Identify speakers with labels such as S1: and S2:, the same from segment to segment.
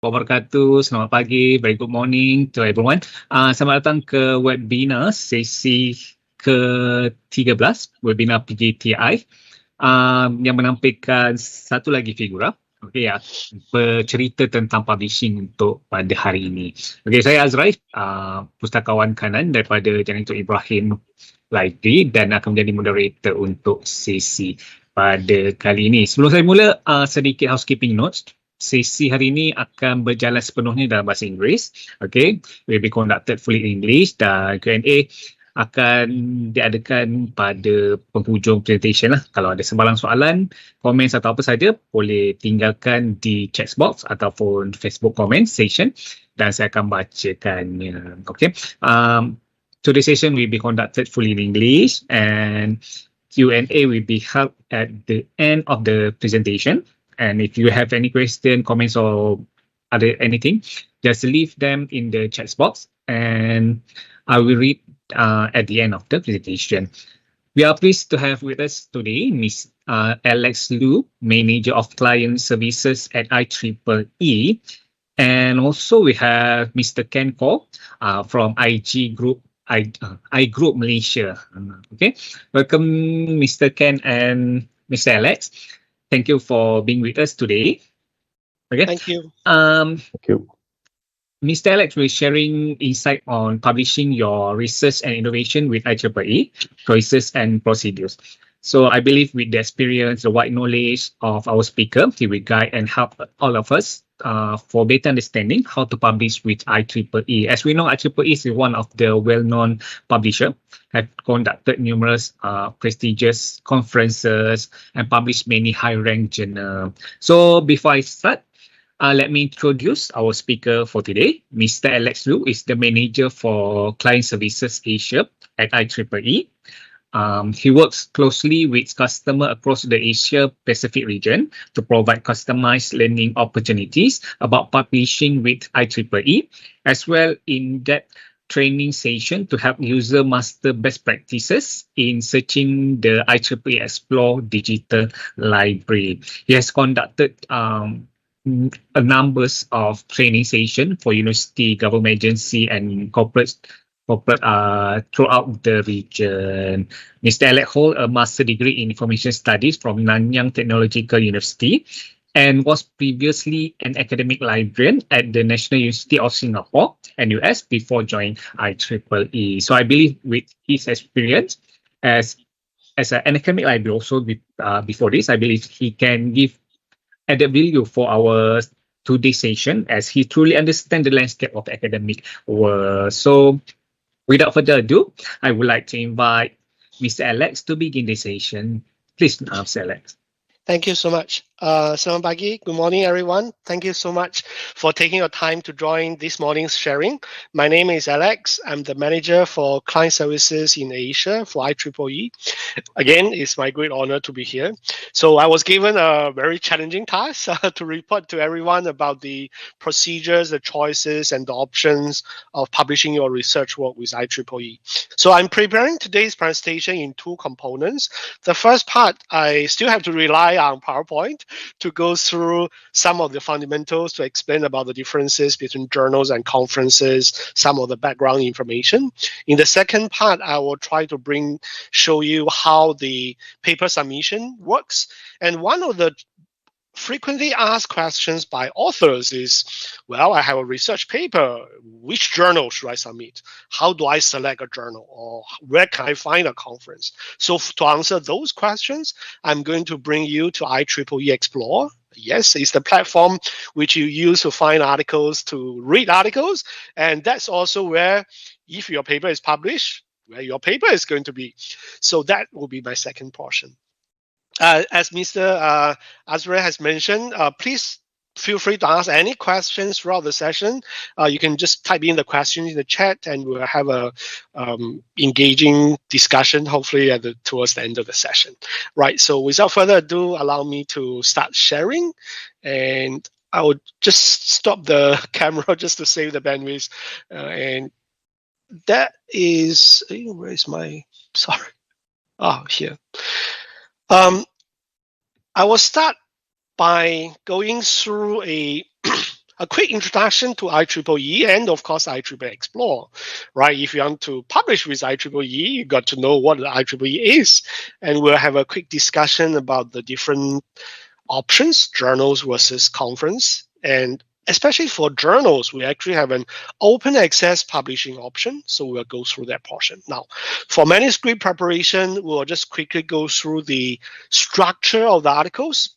S1: Wabarakatuh. Selamat pagi. Very good morning to everyone. Selamat datang ke webinar sesi ke-13, webinar PGTI, yang menampilkan satu lagi figura. Okey, ya, bercerita tentang publishing untuk pada hari ini. Okey, saya Azrai, pustakawan kanan daripada Jeneral Tun Ibrahim Library dan akan menjadi moderator untuk sesi pada kali ini. Sebelum saya mula, sedikit housekeeping notes. Sesi hari ini akan berjalan sepenuhnya dalam bahasa Inggeris. Okay, will be conducted fully in English dan Q&A akan diadakan pada penghujung presentation lah. Kalau ada sembarang soalan, komen atau apa saja, boleh tinggalkan di chat box ataupun Facebook comment section dan saya akan bacakannya. Okay, today's session will be conducted fully in English and Q&A will be held at the end of the presentation. And if you have any question, comments, or anything, just leave them in the chat box and I will read at the end of the presentation. We are pleased to have with us today Ms. Alex Liu, Manager of Client Services at IEEE. And also we have Mr. Ken Koh from IG Group, I Group Malaysia. Okay, welcome Mr. Ken and Mr. Alex. Thank you for being with us today. Okay.
S2: Thank you.
S3: Thank you.
S1: Mr. Alex will be sharing insight on publishing your research and innovation with IEEE, choices and procedures. So I believe with the experience, the wide knowledge of our speaker, he will guide and help all of us for better understanding how to publish with IEEE. As we know, IEEE is one of the well-known publisher, have conducted numerous prestigious conferences and published many high-ranked journals. So before I start, let me introduce our speaker for today. Mr. Alex Liu is the Manager for Client Services Asia at IEEE. He works closely with customers across the Asia-Pacific region to provide customized learning opportunities about publishing with IEEE, as well in-depth training session to help users master best practices in searching the IEEE Explore Digital Library. He has conducted a numbers of training sessions for university, government agency, and corporate throughout the region. Mr. Alex holds a master degree in information studies from Nanyang Technological University and was previously an academic librarian at the National University of Singapore and US before joining IEEE. So I believe with his experience as an academic librarian also before this, I believe he can give added value for our today's session as he truly understands the landscape of academic world. So without further ado, I would like to invite Mr. Alex to begin the session. Please, Mr. Alex.
S2: Thank you so much. Selamat pagi. Good morning, everyone. Thank you so much for taking your time to join this morning's sharing. My name is Alex. I'm the manager for client services in Asia for IEEE. Again, it's my great honor to be here. So I was given a very challenging task to report to everyone about the procedures, the choices, and the options of publishing your research work with IEEE. So I'm preparing today's presentation in two components. The first part, I still have to rely on PowerPoint to go through some of the fundamentals to explain about the differences between journals and conferences, some of the background information. In the second part, I will try to show you how the paper submission works. And one of the frequently asked questions by authors is, well, I have a research paper. Which journal should I submit? How do I select a journal? Or where can I find a conference? So to answer those questions, I'm going to bring you to IEEE Explore. Yes, it's the platform which you use to find articles, to read articles. And that's also where, if your paper is published, where your paper is going to be. So that will be my second portion. As Mr. Azra has mentioned, please feel free to ask any questions throughout the session. You can just type in the questions in the chat and we'll have a engaging discussion, hopefully towards the end of the session. Right, so without further ado, allow me to start sharing. And I will just stop the camera just to save the bandwidth. And that is, where is my, sorry. Oh, here. I will start by going through a quick introduction to IEEE and, of course, IEEE Explore, right? If you want to publish with IEEE, you got to know what the IEEE is. And we'll have a quick discussion about the different options, journals versus conference. And especially for journals, we actually have an open access publishing option. So we'll go through that portion. Now, for manuscript preparation, we'll just quickly go through the structure of the articles.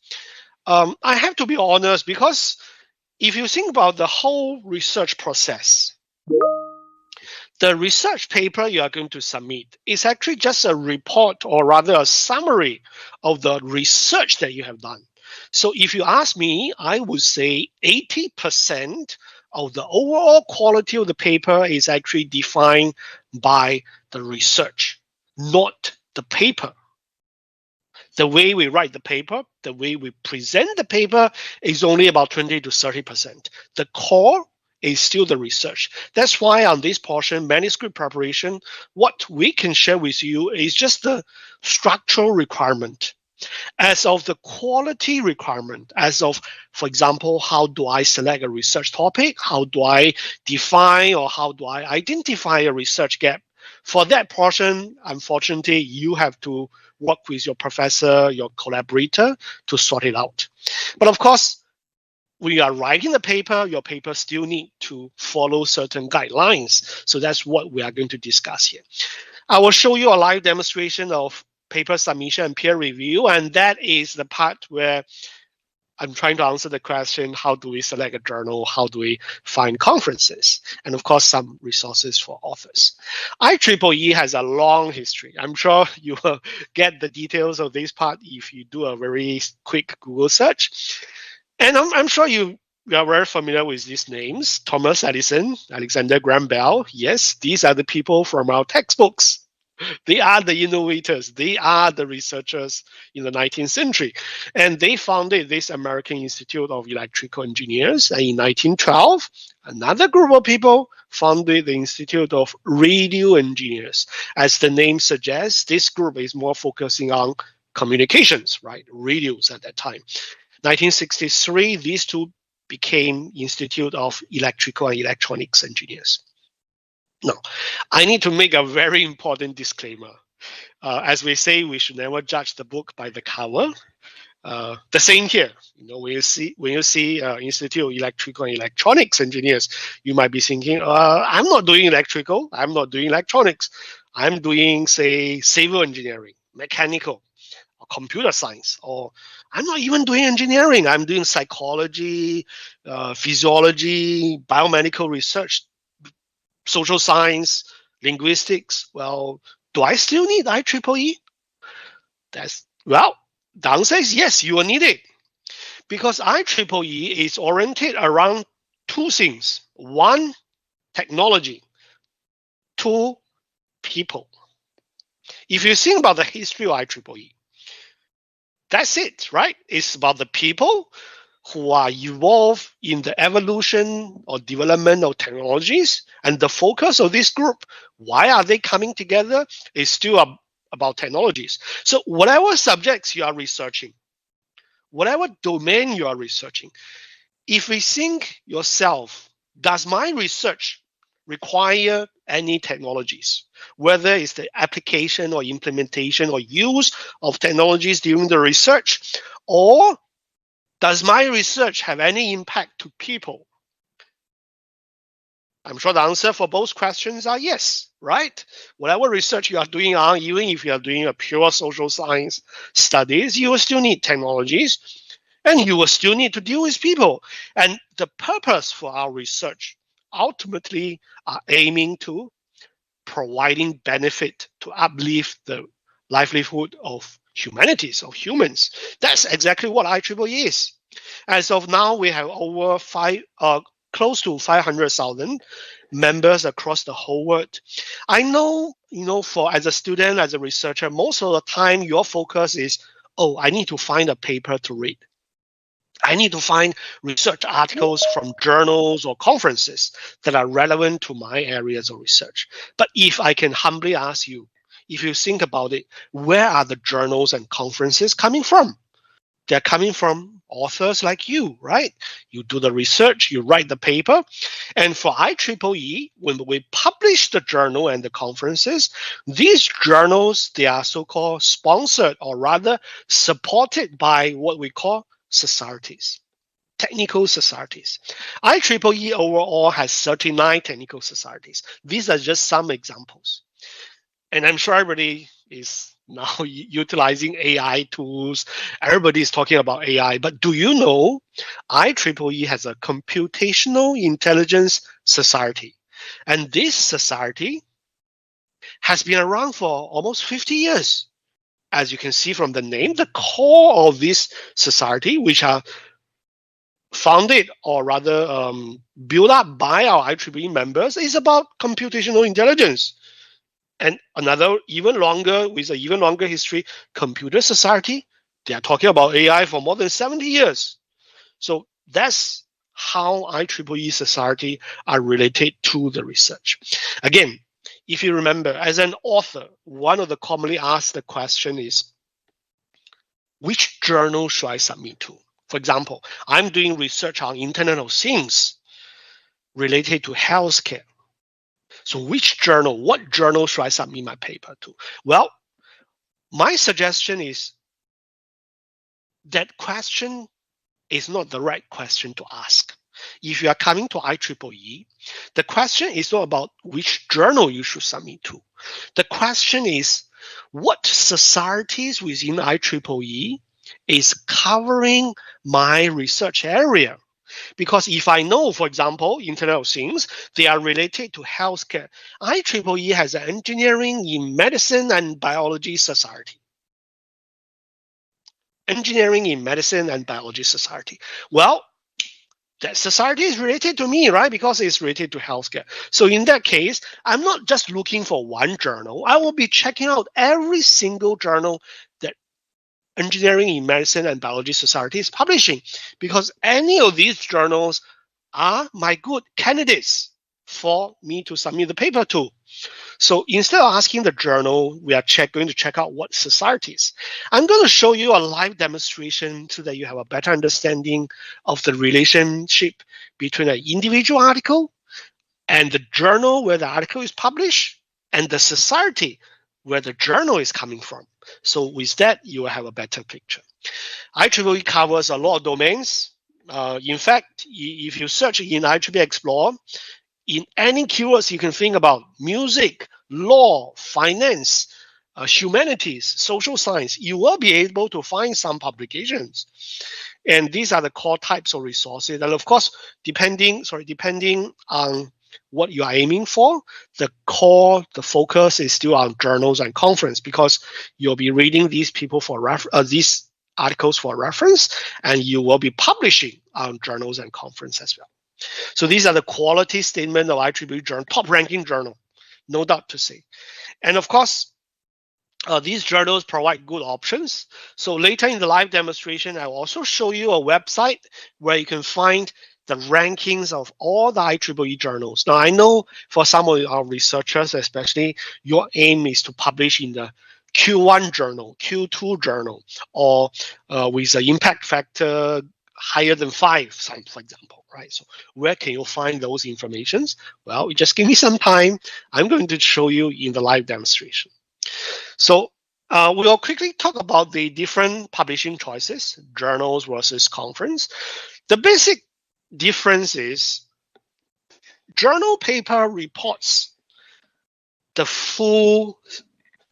S2: I have to be honest, because if you think about the whole research process, the research paper you are going to submit is actually just a report, or rather a summary of the research that you have done. So if you ask me, I would say 80% of the overall quality of the paper is actually defined by the research, not the paper. The way we write the paper, the way we present the paper is only about 20 to 30%. The core is still the research. That's why on this portion, manuscript preparation, what we can share with you is just the structural requirement. As of the quality requirement, as of, for example, how do I select a research topic? How do I define or how do I identify a research gap? For that portion, unfortunately, you have to work with your professor, your collaborator to sort it out. But of course, when you are writing the paper, your paper still need to follow certain guidelines. So that's what we are going to discuss here. I will show you a live demonstration of paper submission and peer review, and that is the part where I'm trying to answer the question, how do we select a journal? How do we find conferences? And of course, some resources for authors. IEEE has a long history. I'm sure you will get the details of this part if you do a very quick Google search. And I'm sure you are very familiar with these names. Thomas Edison, Alexander Graham Bell. Yes, these are the people from our textbooks. They are the innovators. They are the researchers in the 19th century. And they founded this American Institute of Electrical Engineers. And in 1912, another group of people founded the Institute of Radio Engineers. As the name suggests, this group is more focusing on communications, right? Radios at that time. 1963, these two became Institute of Electrical and Electronics Engineers. Now, I need to make a very important disclaimer. As we say, we should never judge the book by the cover. The same here. You know, when you see Institute of Electrical and Electronics Engineers, you might be thinking, I'm not doing electrical, I'm not doing electronics. I'm doing, say, civil engineering, mechanical, or computer science, or I'm not even doing engineering. I'm doing psychology, physiology, biomedical research, social science, linguistics. Well, do I still need IEEE? Well, the answer is yes, you will need it. Because IEEE is oriented around two things. One, technology. Two, people. If you think about the history of IEEE, that's it, right? It's about the people who are involved in the evolution or development of technologies, and the focus of this group, why are they coming together, is still about technologies. So whatever subjects you are researching, whatever domain you are researching, if we think yourself, does my research require any technologies, whether it's the application or implementation or use of technologies during the research, or does my research have any impact to people? I'm sure the answer for both questions are yes, right? Whatever research you are doing on, even if you are doing a pure social science studies, you will still need technologies, and you will still need to deal with people. And the purpose for our research ultimately are aiming to providing benefit to uplift the livelihood of humanities, of humans. That's exactly what IEEE is. As of now, we have over close to 500,000 members across the whole world. I know, as a student, as a researcher, most of the time your focus is, oh, I need to find a paper to read. I need to find research articles from journals or conferences that are relevant to my areas of research. But if I can humbly ask you, if you think about it, where are the journals and conferences coming from? They're coming from authors like you, right? You do the research, you write the paper. And for IEEE, when we publish the journal and the conferences, these journals, they are so-called sponsored, or rather supported by what we call societies, technical societies. IEEE overall has 39 technical societies. These are just some examples. And I'm sure everybody is now utilizing AI tools. Everybody is talking about AI. But do you know IEEE has a computational intelligence society? And this society has been around for almost 50 years. As you can see from the name, the core of this society, which are founded or rather built up by our IEEE members, is about computational intelligence. And another even longer, with an even longer history, computer society, they are talking about AI for more than 70 years. So that's how IEEE society are related to the research. Again, if you remember, as an author, one of the commonly asked the question is, which journal should I submit to? For example, I'm doing research on Internet of Things related to healthcare. So which journal, what journal should I submit my paper to? Well, my suggestion is that question is not the right question to ask. If you are coming to IEEE, the question is not about which journal you should submit to. The question is, what societies within IEEE is covering my research area? Because if I know, for example, Internet of Things, they are related to healthcare. IEEE has an Engineering in Medicine and Biology Society. Engineering in Medicine and Biology Society. Well, that society is related to me, right? Because it's related to healthcare. So in that case, I'm not just looking for one journal. I will be checking out every single journal that Engineering in Medicine and Biology Society is publishing, because any of these journals are my good candidates for me to submit the paper to. So instead of asking the journal, we are going to check out what societies. I'm going to show you a live demonstration so that you have a better understanding of the relationship between an individual article and the journal where the article is published, and the society where the journal is coming from. So with that, you will have a better picture. IEEE covers a lot of domains. In fact, if you search in IEEE Explorer, in any keywords you can think about, music, law, finance, humanities, social science, you will be able to find some publications. And these are the core types of resources. And of course, depending on what you are aiming for, the focus is still on journals and conference, because you'll be reading these people for these articles for reference, and you will be publishing on journals and conference as well. So these are the quality statement of IEEE journal, top ranking journal, no doubt to say. And of course, these journals provide good options. So later in the live demonstration, I will also show you a website where you can find the rankings of all the IEEE journals. Now, I know for some of our researchers, especially, your aim is to publish in the Q1 journal, Q2 journal, or with an impact factor higher than 5, for example, right? So where can you find those informations? Well, just give me some time. I'm going to show you in the live demonstration. So we'll quickly talk about the different publishing choices, journals versus conference. The basic difference is journal paper reports the full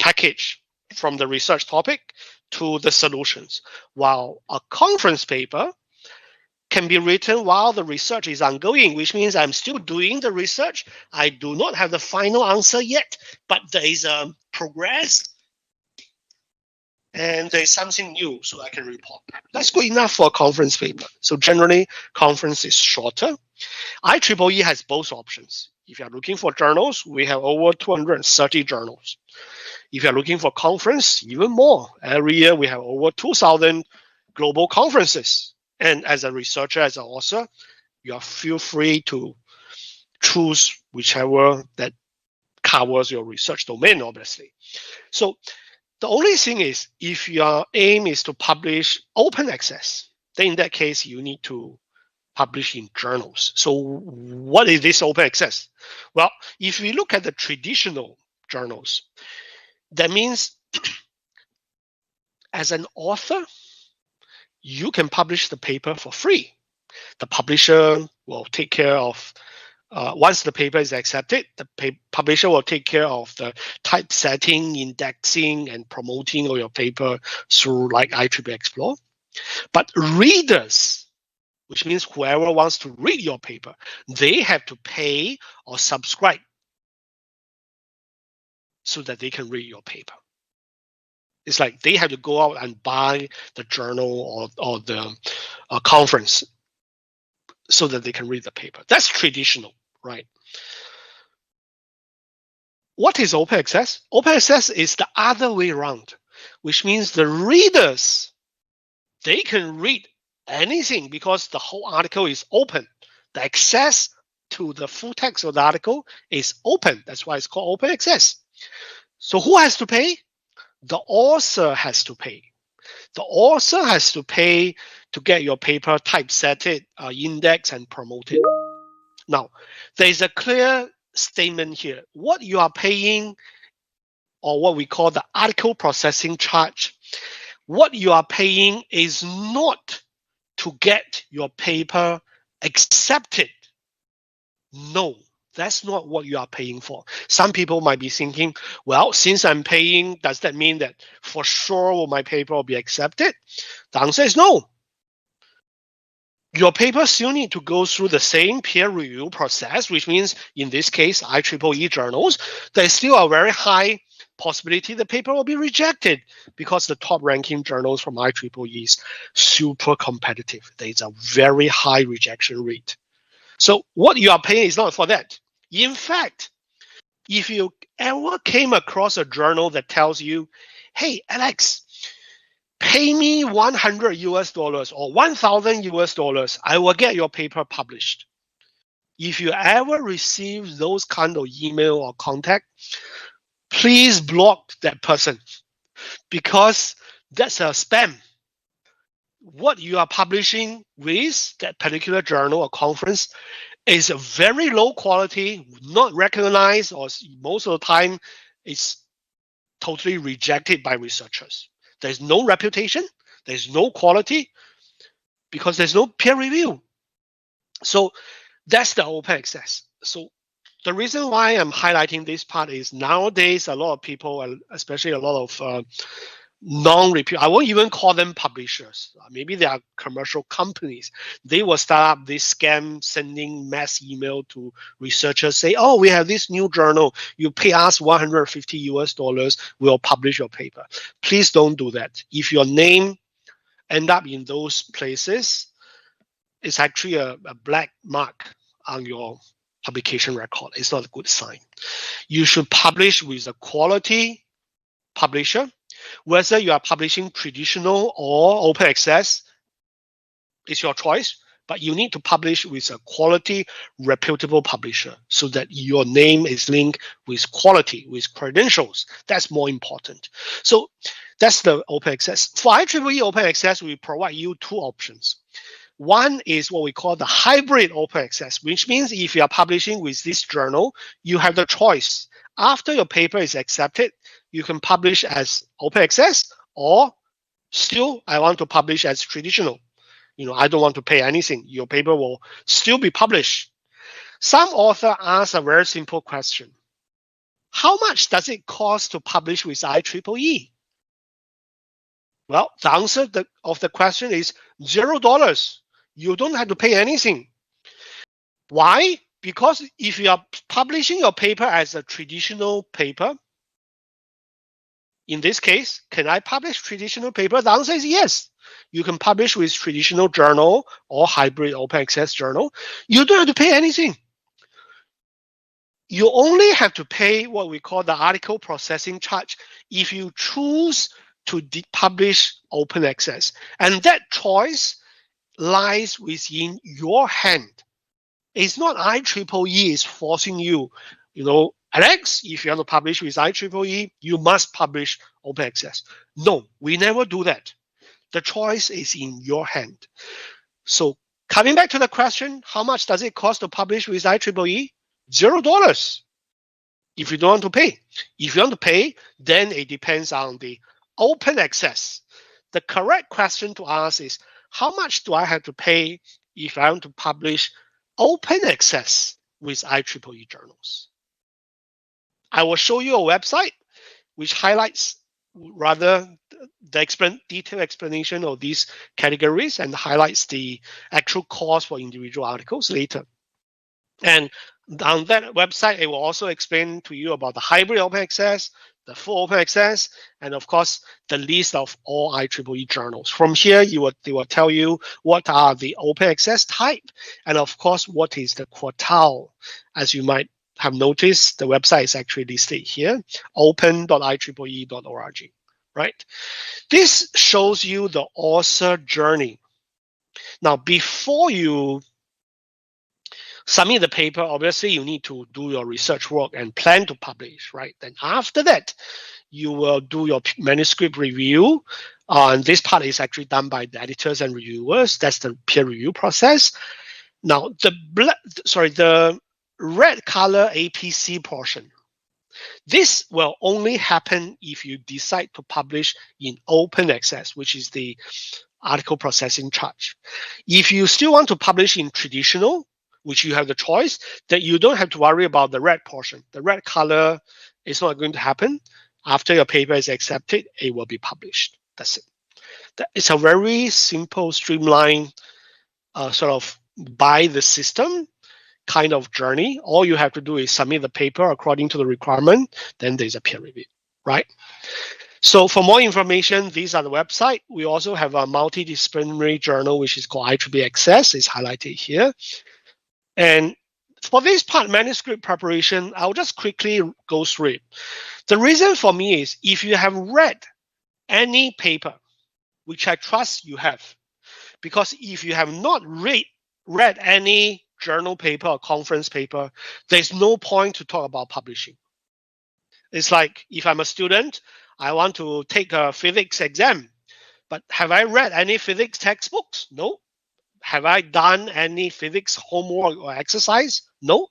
S2: package from the research topic to the solutions, while a conference paper can be written while the research is ongoing, which means I'm still doing the research. I do not have the final answer yet, but there is a progress and there's something new, so I can report. That's good enough for a conference paper. So generally, conference is shorter. IEEE has both options. If you're looking for journals, we have over 230 journals. If you're looking for conference, even more. Every year, we have over 2,000 global conferences. And as a researcher, as an author, you feel free to choose whichever that covers your research domain, obviously. So the only thing is, if your aim is to publish open access, then in that case, you need to publish in journals. So what is this open access? Well, if we look at the traditional journals, that means as an author, you can publish the paper for free. The publisher will take care of, once the paper is accepted, the publisher will take care of the typesetting, indexing, and promoting of your paper through like IEEE Explore. But readers, which means whoever wants to read your paper, they have to pay or subscribe so that they can read your paper. It's like they have to go out and buy the journal or the conference so that they can read the paper. That's traditional, right? What is open access? Open access is the other way around, which means the readers, they can read anything because the whole article is open. The access to the full text of the article is open. That's why it's called open access. So who has to pay? The author has to pay. The author has to pay to get your paper typesetted, indexed, and promoted. Now, there is a clear statement here. What you are paying, or what we call the article processing charge, what you are paying is not to get your paper accepted. No, that's not what you are paying for. Some people might be thinking, well, since I'm paying, does that mean that for sure my paper will be accepted? The answer is no. Your paper still need to go through the same peer review process, which means in this case, IEEE journals, there's still a very high possibility the paper will be rejected because the top ranking journals from IEEE is super competitive. There's a very high rejection rate. So what you are paying is not for that. In fact, if you ever came across a journal that tells you, hey, Alex, pay me $100 or $1,000, I will get your paper published. If you ever receive those kind of email or contact, please block that person because that's a spam. What you are publishing with that particular journal or conference is a very low quality, not recognized, or most of the time it's totally rejected by researchers. There's no reputation, there's no quality, because there's no peer review. So that's the open access. So the reason why I'm highlighting this part is nowadays a lot of people, especially a lot of non-repeat, I won't even call them publishers. Maybe they are commercial companies. They will start up this scam, sending mass email to researchers, say, oh, we have this new journal. You pay us $150, we'll publish your paper. Please don't do that. If your name end up in those places, it's actually a black mark on your publication record. It's not a good sign. You should publish with a quality publisher. Whether you are publishing traditional or open access, it's your choice, but you need to publish with a quality, reputable publisher so that your name is linked with quality, with credentials. That's more important. So that's the open access. For IEEE open access, we provide you two options. One is what we call the hybrid open access, which means if you are publishing with this journal, you have the choice. After your paper is accepted, you can publish as open access, or still I want to publish as traditional. I don't want to pay anything. Your paper will still be published. Some author ask a very simple question. How much does it cost to publish with IEEE? Well, the answer of the question is $0. You don't have to pay anything. Why? Because if you are publishing your paper as a traditional paper, in this case, can I publish traditional paper? The answer is yes. You can publish with traditional journal or hybrid open access journal. You don't have to pay anything. You only have to pay what we call the article processing charge if you choose to publish open access. And that choice lies within your hand. It's not IEEE is forcing you, Alex, if you want to publish with IEEE, you must publish open access. No, we never do that. The choice is in your hand. So coming back to the question, how much does it cost to publish with IEEE? $0 if you don't want to pay. If you want to pay, then it depends on the open access. The correct question to ask is, how much do I have to pay if I want to publish open access with IEEE journals? I will show you a website which highlights rather the detailed explanation of these categories and highlights the actual cost for individual articles later. And on that website, it will also explain to you about the hybrid open access, the full open access, and of course, the list of all IEEE journals. From here, they will tell you what are the open access type, and of course, what is the quartile. As you might have noticed, the website is actually listed here, open.ieee.org, right? This shows you the author journey. Now, before you submit the paper, obviously you need to do your research work and plan to publish, right? Then after that, you will do your manuscript review. And this part is actually done by the editors and reviewers. That's the peer review process. Now, the red color APC portion, this will only happen if you decide to publish in open access, which is the article processing charge. If you still want to publish in traditional, which you have the choice, that you don't have to worry about the red portion. The red color is not going to happen. After your paper is accepted, it will be published. That's it. It's a very simple, streamlined, sort of by the system kind of journey. All you have to do is submit the paper according to the requirement. Then there's a peer review, right? So for more information, these are the website. We also have a multidisciplinary journal, which is called IEEE Access. It's highlighted here. And for this part, manuscript preparation, I'll just quickly go through it. The reason for me is if you have read any paper, which I trust you have, because if you have not read any journal paper or conference paper, there's no point to talk about publishing. It's like if I'm a student, I want to take a physics exam, but have I read any physics textbooks? No. Have I done any physics homework or exercise? No.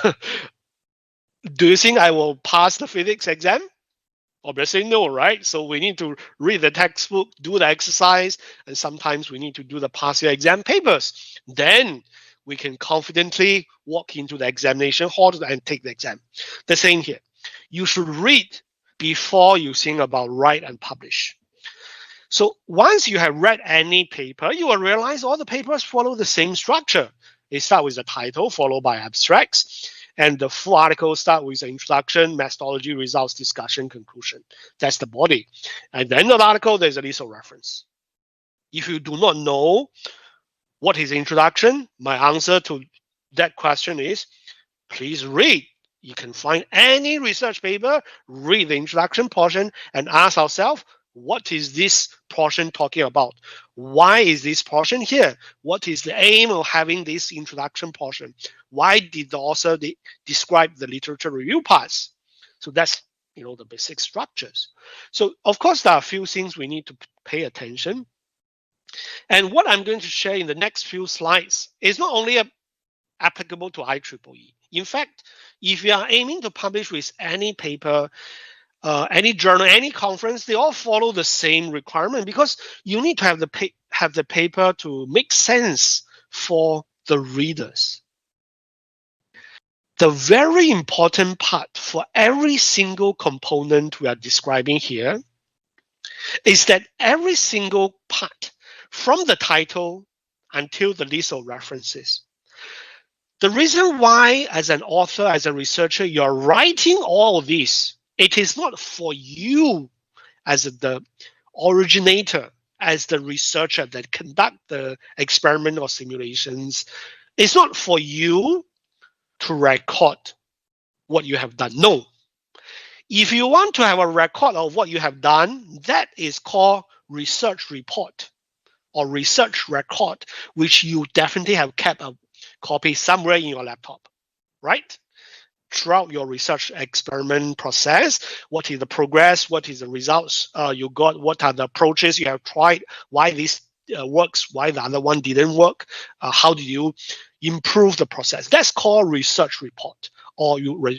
S2: Do you think I will pass the physics exam? Obviously no, right? So we need to read the textbook, do the exercise, and sometimes we need to do the past year exam papers. Then we can confidently walk into the examination hall and take the exam. The same here. You should read before you think about write and publish. So once you have read any paper, you will realize all the papers follow the same structure. They start with the title, followed by abstracts, and the full article start with the introduction, methodology, results, discussion, conclusion. That's the body. At the end of the article, there's a list of reference. If you do not know what is introduction, my answer to that question is, please read. You can find any research paper, read the introduction portion, and ask ourselves, what is this portion talking about? Why is this portion here? What is the aim of having this introduction portion? Why did the author describe the literature review parts? So that's the basic structures. So of course there are a few things we need to pay attention. And what I'm going to share in the next few slides is not only applicable to IEEE. In fact, if you are aiming to publish with any paper, any journal, any conference, they all follow the same requirement, because you need to have the paper to make sense for the readers. The very important part for every single component we are describing here is that every single part, from the title until the list of references. The reason why, as an author, as a researcher, you're writing all of this, it is not for you as the originator, as the researcher that conduct the experiment or simulations. It's not for you to record what you have done. No. If you want to have a record of what you have done, that is called research report or research record, which you definitely have kept a copy somewhere in your laptop, right? Throughout your research experiment process, what is the progress, what is the results you got, what are the approaches you have tried, why this works, why the other one didn't work, how do you improve the process. That's called research report or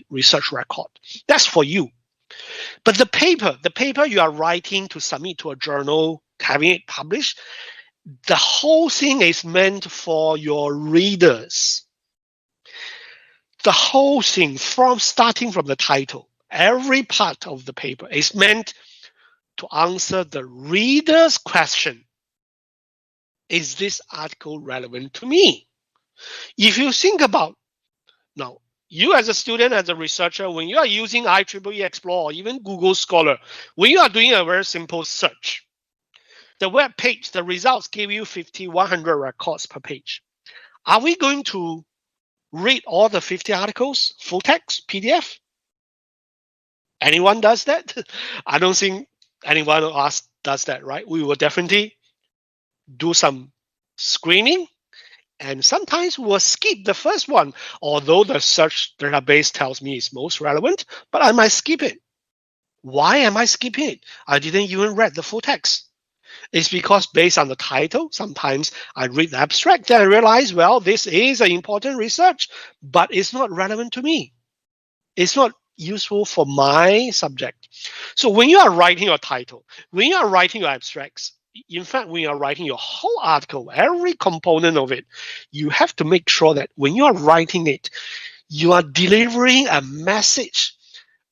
S2: research record. That's for you. But the paper you are writing to submit to a journal, having it published, the whole thing is meant for your readers. The whole thing, starting from the title, every part of the paper is meant to answer the reader's question. Is this article relevant to me? If you think about, now, you as a student, as a researcher, when you are using IEEE Explore or even Google Scholar, when you are doing a very simple search, the web page, the results give you 50, 100 records per page. Are we going to read all the 50 articles, full text, PDF? Anyone does that? I don't think anyone of us does that, right? We will definitely do some screening, and sometimes we'll skip the first one, although the search database tells me it's most relevant, but I might skip it. Why am I skipping it? I didn't even read the full text. It's because based on the title, sometimes I read the abstract and I realize, well, this is an important research, but it's not relevant to me. It's not useful for my subject. So when you are writing your title, when you are writing your abstracts, in fact, when you are writing your whole article, every component of it, you have to make sure that when you are writing it, you are delivering a message,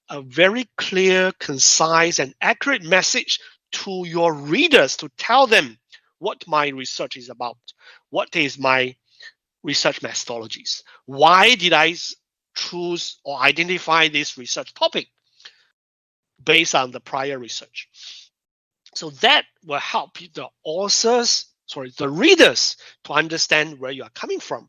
S2: a very clear, concise, and accurate message to your readers, to tell them what my research is about, what is my research methodologies, why did I choose or identify this research topic based on the prior research. So that will help the readers to understand where you are coming from.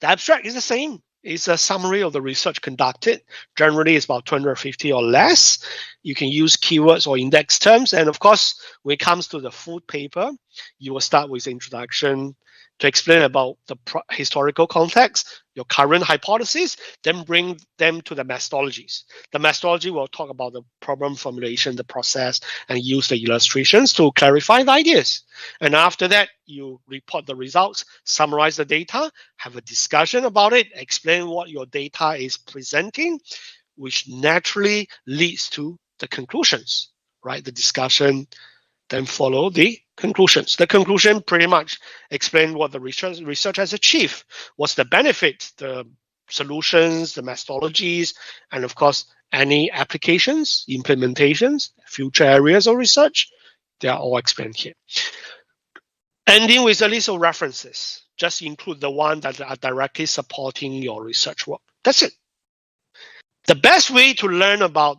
S2: The abstract is the same. It's a summary of the research conducted. Generally, it's about 250 or less. You can use keywords or index terms. And of course, when it comes to the full paper, you will start with the introduction to explain about the historical context, your current hypothesis, then bring them to the methodologies. The methodology will talk about the problem formulation, the process, and use the illustrations to clarify the ideas. And after that, you report the results, summarize the data, have a discussion about it, explain what your data is presenting, which naturally leads to the conclusions, right? The discussion then follow the conclusions. The conclusion pretty much explain what the research has achieved, what's the benefit, the solutions, the methodologies, and of course, any applications, implementations, future areas of research, they are all explained here. Ending with a list of references. Just include the ones that are directly supporting your research work. That's it. The best way to learn about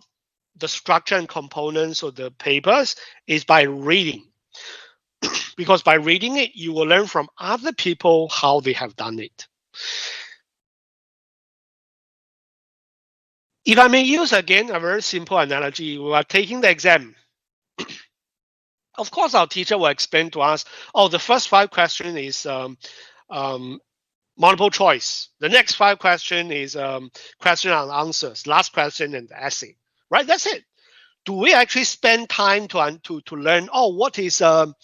S2: the structure and components of the papers is by reading. Because by reading it, you will learn from other people how they have done it. If I may use again a very simple analogy, we are taking the exam. Of course, our teacher will explain to us, oh, the first 5 questions is multiple choice. The next 5 questions is question and answers. Last question and the essay. Right? That's it. Do we actually spend time to learn, oh, what is a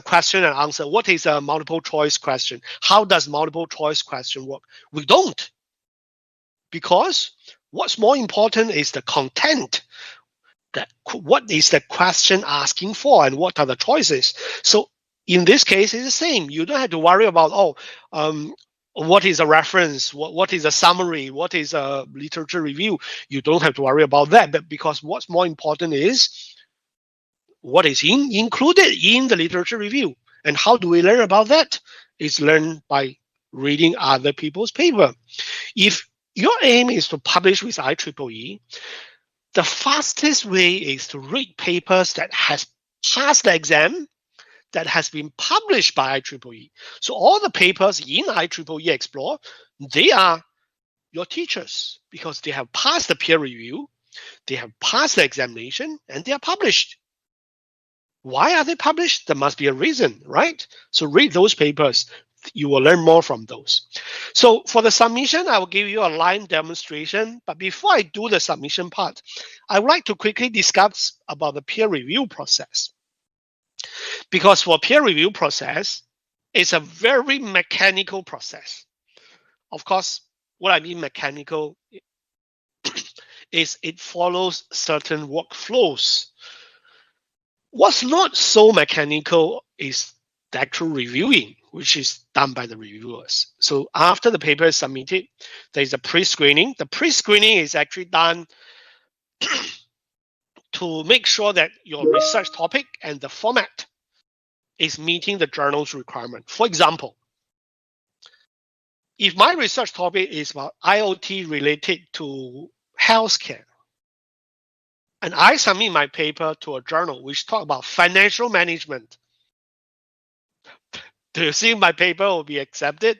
S2: question and answer? What is a multiple choice question? How does multiple choice question work? We don't. Because what's more important is the content. What is the question asking for and what are the choices? So in this case, it's the same. You don't have to worry about, what is a reference? What is a summary? What is a literature review? You don't have to worry about that. But because what's more important is what is included in the literature review. And how do we learn about that? It's learned by reading other people's paper. If your aim is to publish with IEEE, the fastest way is to read papers that has passed the exam, that has been published by IEEE. So all the papers in IEEE Explore, they are your teachers because they have passed the peer review, they have passed the examination, and they are published. Why are they published? There must be a reason, right? So read those papers. You will learn more from those. So for the submission, I will give you a line demonstration. But before I do the submission part, I would like to quickly discuss about the peer review process. Because for peer review process, it's a very mechanical process. Of course, what I mean mechanical is it follows certain workflows. What's not so mechanical is the actual reviewing, which is done by the reviewers. So after the paper is submitted, there's a pre-screening. The pre-screening is actually done to make sure that your research topic and the format is meeting the journal's requirement. For example, if my research topic is about IoT related to healthcare, and I submit my paper to a journal which talk about financial management, do you think my paper will be accepted?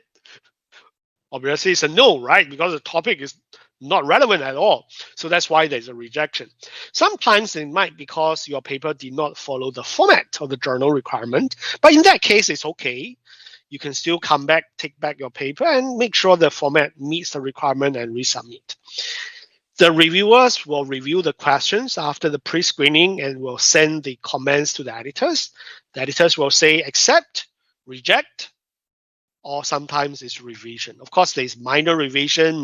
S2: Obviously, it's a no, right? Because the topic is not relevant at all. So that's why there's a rejection. Sometimes it might be because your paper did not follow the format of the journal requirement. But in that case, it's okay. You can still come back, take back your paper, and make sure the format meets the requirement and resubmit. The reviewers will review the questions after the pre-screening and will send the comments to the editors. The editors will say accept, reject, or sometimes it's revision. Of course, there's minor revision,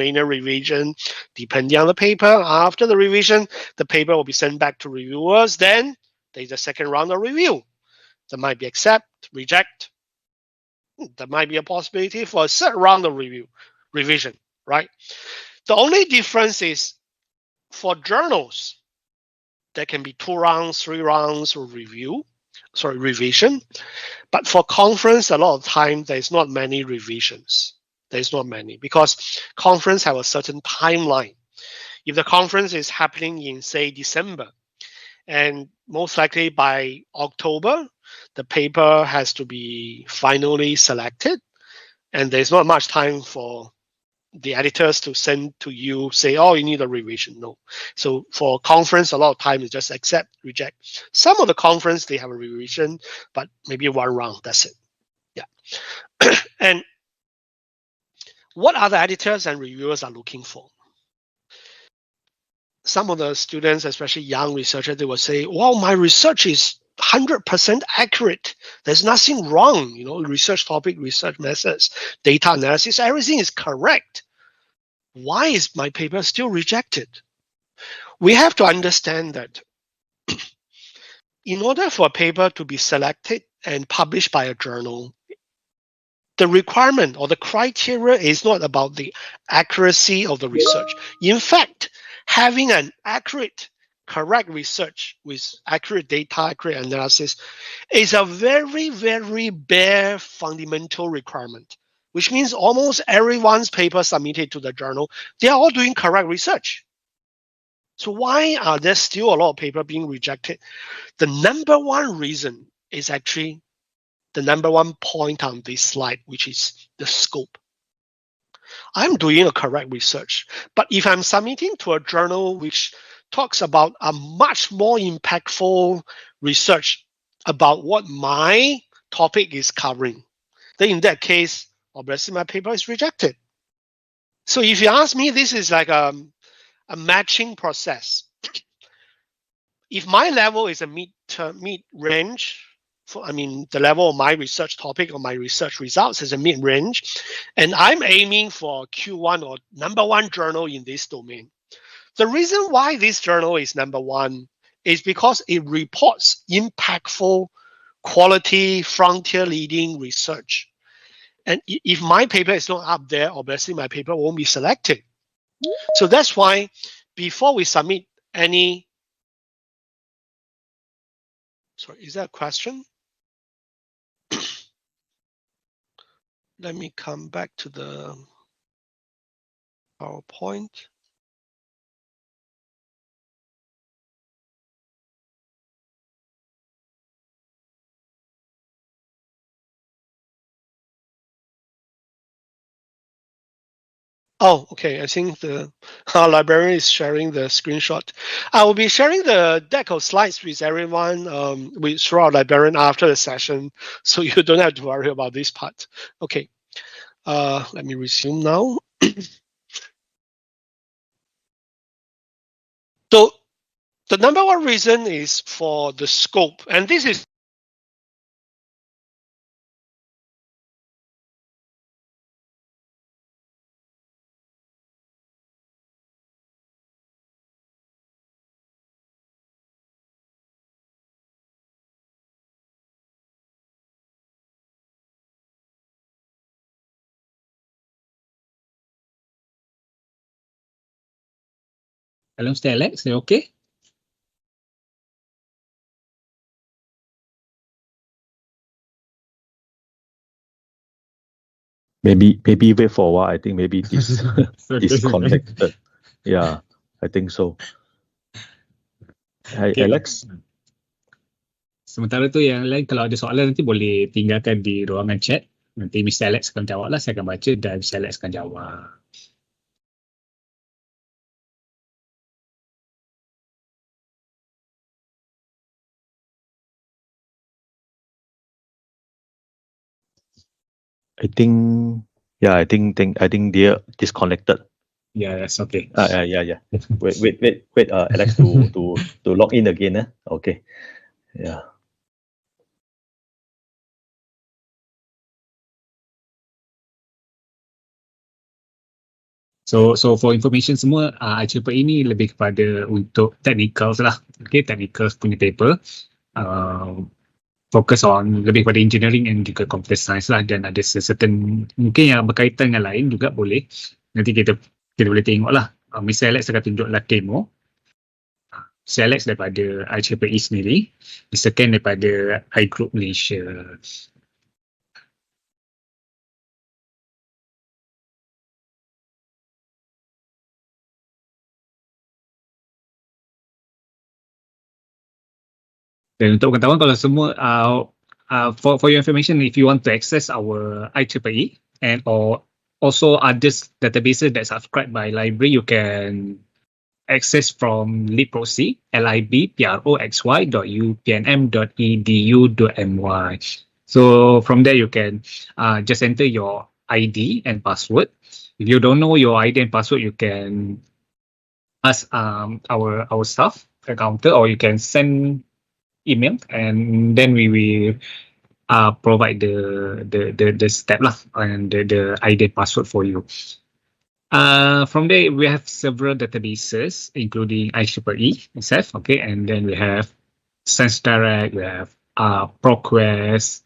S2: depending on the paper. After the revision, the paper will be sent back to reviewers. Then there's a second round of review. There might be accept, reject. There might be a possibility for a third round of revision, right? The only difference is for journals, there can be 2 rounds, 3 rounds of revision. But for conference, a lot of time, there's not many revisions. There's not many because conference have a certain timeline. If the conference is happening in, say, December, and most likely by October, the paper has to be finally selected, and there's not much time for the editors to send to you, say, oh, you need a revision. No. So for conference, a lot of time is just accept, reject. Some of the conference, they have a revision, but maybe 1 round, that's it. Yeah. And what other editors and reviewers are looking for? Some of the students, especially young researchers, they will say, well, my research is 100% accurate. There's nothing wrong, research topic, research methods, data analysis, everything is correct. Why is my paper still rejected? We have to understand that in order for a paper to be selected and published by a journal, the requirement or the criteria is not about the accuracy of the research. In fact, having an accurate, correct research with accurate data, accurate analysis is a very, very bare fundamental requirement, which means almost everyone's paper submitted to the journal, they are all doing correct research. So why are there still a lot of paper being rejected? The number one reason is actually the number one point on this slide, which is the scope. I'm doing a correct research, but if I'm submitting to a journal which talks about a much more impactful research about what my topic is covering, then in that case, obviously my paper is rejected. So if you ask me, this is like a matching process. If my level is a mid-range, the level of my research topic or my research results is a mid-range, and I'm aiming for Q1 or number one journal in this domain. The reason why this journal is number one is because it reports impactful, quality, frontier-leading research. And if my paper is not up there, obviously my paper won't be selected. So that's why before we submit any, sorry, is that a question? Let me come back to the PowerPoint. Oh, okay. I think our librarian is sharing the screenshot. I will be sharing the deck of slides with everyone, through our librarian after the session, so you don't have to worry about this part. Okay. Let me resume now. So the number one reason is for the scope, and this is
S1: Hello, Mr. Alex, you okay?
S3: Maybe wait for a while. I think maybe this disconnected. Yeah, I think so. Hi,
S1: Okay.
S3: Alex.
S1: Sementara tu yang lain, kalau ada soalan nanti boleh tinggalkan di ruangan chat. Nanti Mr. Alex akan jawab lah, saya akan baca dan Mr. Alex akan jawab.
S3: I think they disconnected.
S1: Yeah, that's okay.
S3: Yeah. Wait. Alex to log in again. Okay. Yeah.
S1: So for information semua, IEEE ini lebih kepada untuk technicals lah. Okay, technicals punya paper. Focus on lebih pada engineering and juga computer science lah, dan ada certain mungkin yang berkaitan dengan lain juga boleh. Nanti kita boleh tengok lah. Mr. Alex akan tunjuklah demo. Mr. Alex daripada IEEE sendiri. Mr. Ken daripada iGroup Malaysia. Dan untuk pengetahuan, kalau semua for your information, if you want to access our IEEE and or also others databases that subscribed by library, you can access from libproxy, libproxy.upnm.edu.my. So from there you can just enter your ID and password. If you don't know your ID and password, you can ask our staff at counter, or you can send email, and then we will provide the step lah and the ID password for you. From there we have several databases including IEEE itself, okay, and then we have Science Direct, we have ProQuest,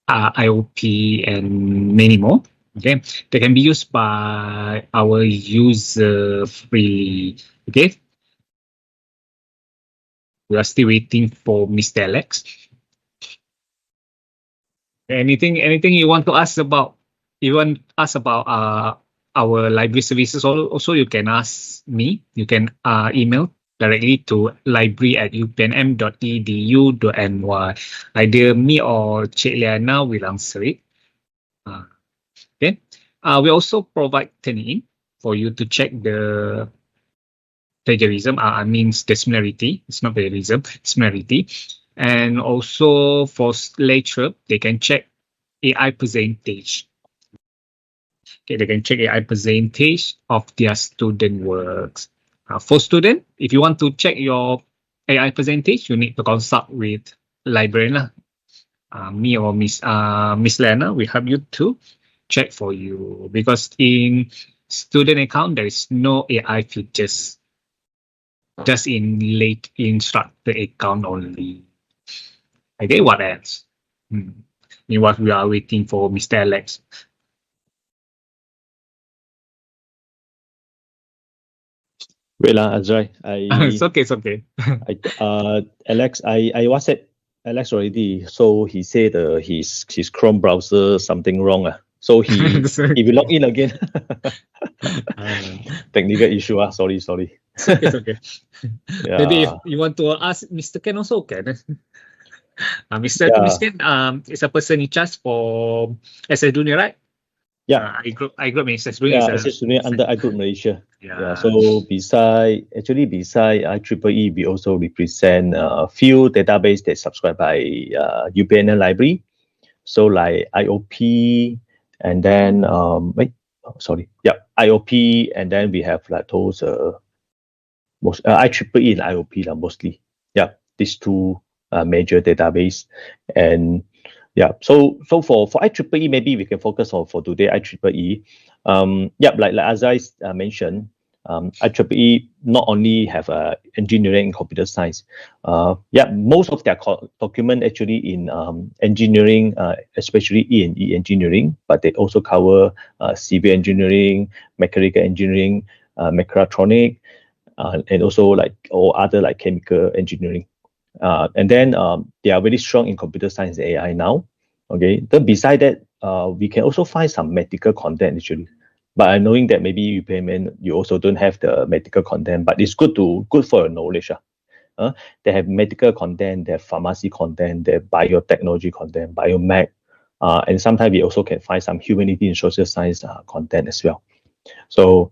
S1: IOP, and many more. Okay, they can be used by our user freely. Okay. We are still waiting for Mr. Alex. Anything you want to ask about? You want to ask about our library services? Also, you can ask me. You can email directly to library@upnm.edu.my. Either me or Cik Liana will answer it. Okay. We also provide turn-in for you to check the plagiarism. I mean the similarity. It's not plagiarism, similarity. And also for lecturer, they can check AI percentage. Okay, they can check AI percentage of their student works. For student, if you want to check your AI percentage, you need to consult with librarian. Me or Miss Lana will help you to check for you, because in student account there is no AI features, just in late instructor account only. Okay, what else? Meanwhile, we are waiting for Mr. Alex.
S3: Wait lah, Azrai.
S1: It's okay.
S3: Alex, I WhatsApp Alex already. So he said his Chrome browser something wrong. So he will log in again. Technical issue. Sorry.
S1: It's okay.
S3: Yeah.
S1: Maybe if you want to ask Mr. Ken also can. Mr. Ken is a person in charge for SS Junior, right?
S3: Yeah.
S1: I group SS Junior.
S3: Yeah, SS Junior under iGroup Malaysia.
S1: Yeah.
S3: So beside IEEE, we also represent a few database that subscribed by UPNN library. So like IOP, and then IOP, and then we have like those most IEEE and IOP mostly. Yeah, these two major database. And yeah, so for IEEE, maybe we can focus on for today IEEE. Like as I mentioned, IEEE not only have engineering and computer science. Most of their document actually in engineering, especially E&E engineering, but they also cover civil engineering, mechanical engineering, mechatronic, and also like all other like chemical engineering. And then they are very strong in computer science and AI now. Okay. Then beside that, we can also find some medical content actually. But knowing that maybe you also don't have the medical content, but it's good for your knowledge. They have medical content, they have pharmacy content, they have biotechnology content, biomech, and sometimes we also can find some humanity and social science content as well. So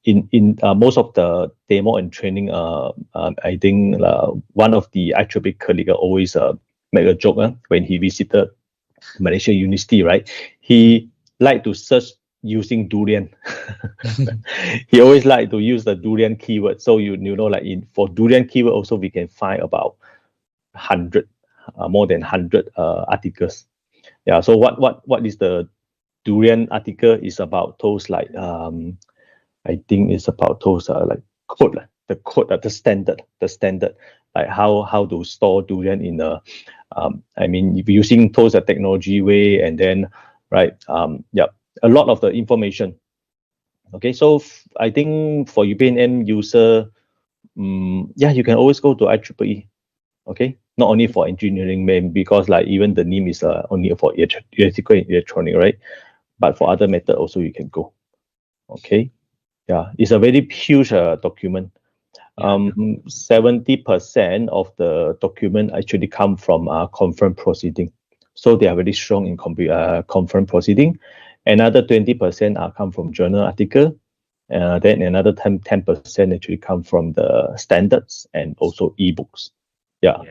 S3: in most of the demo and training, I think one of the IEEE colleague always make a joke when he visited Malaysia University, right? He liked to search using durian. He always like to use the durian keyword. So you know, like for durian keyword also we can find about 100, more than 100 articles. Yeah. So what is the durian article is about those like I think it's about those like code, the standard, like how to store durian in a I mean if using those technology way, and then right a lot of the information. Okay, so I think for UPNM user, you can always go to IEEE. Okay, not only for engineering, because like even the name is only for electrical and electronic, right? But for other method also you can go. Okay, yeah, it's a very huge document. 70% of the document actually come from conference proceeding, so they are very strong in conference proceeding. Another 20% come from journal article. Then another 10% actually come from the standards and also ebooks. Yep.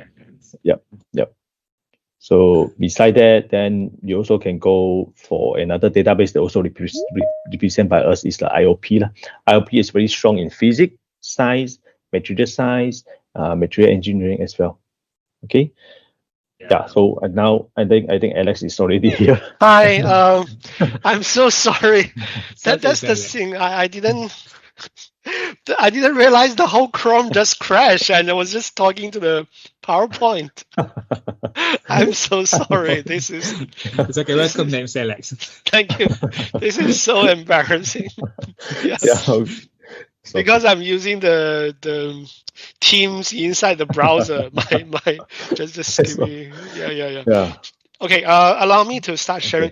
S3: So beside that, then you also can go for another database that also represented by us is the IOP. IOP is very strong in physics, science, material science, material engineering as well. Okay. Yeah. So now I think Alex is already here.
S2: Hi. I'm so sorry. That's the thing. I didn't realize the whole Chrome just crashed, and I was just talking to the PowerPoint. I'm so sorry. This is.
S1: It's okay. Welcome, name's Alex.
S2: Thank you. This is so embarrassing. Because I'm using the Teams inside the browser. My just give me yeah. Okay. Allow me to start sharing.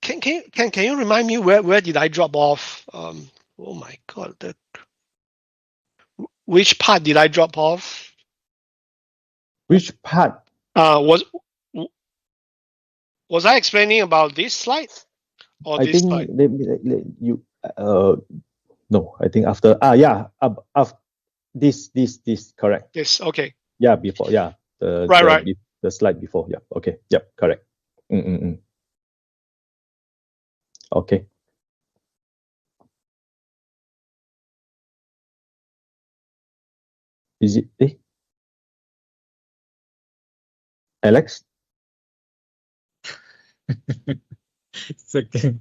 S2: Can you remind me where did I drop off? Oh my God. Which part did I drop off?
S3: Which part?
S2: Was I explaining about this slide or
S3: I
S2: this
S3: think
S2: slide?
S3: you no, I think after this correct.
S2: Yes. Okay.
S3: Yeah, before, yeah,
S2: Right.
S3: the slide before. Yeah, okay, yep, correct. Okay. Is it Alex?
S1: It's okay.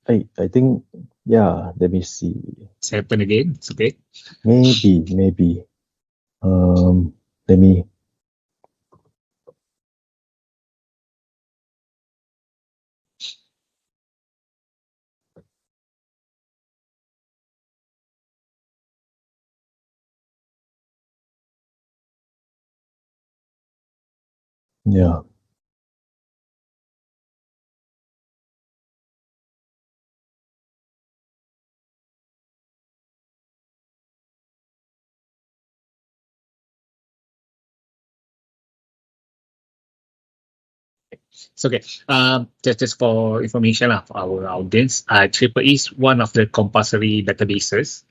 S3: I think, yeah, let me see.
S1: It's happened again. It's okay.
S3: Maybe. Let me. Yeah.
S1: It's okay. Just for information for our audience, Triple is one of the compulsory databases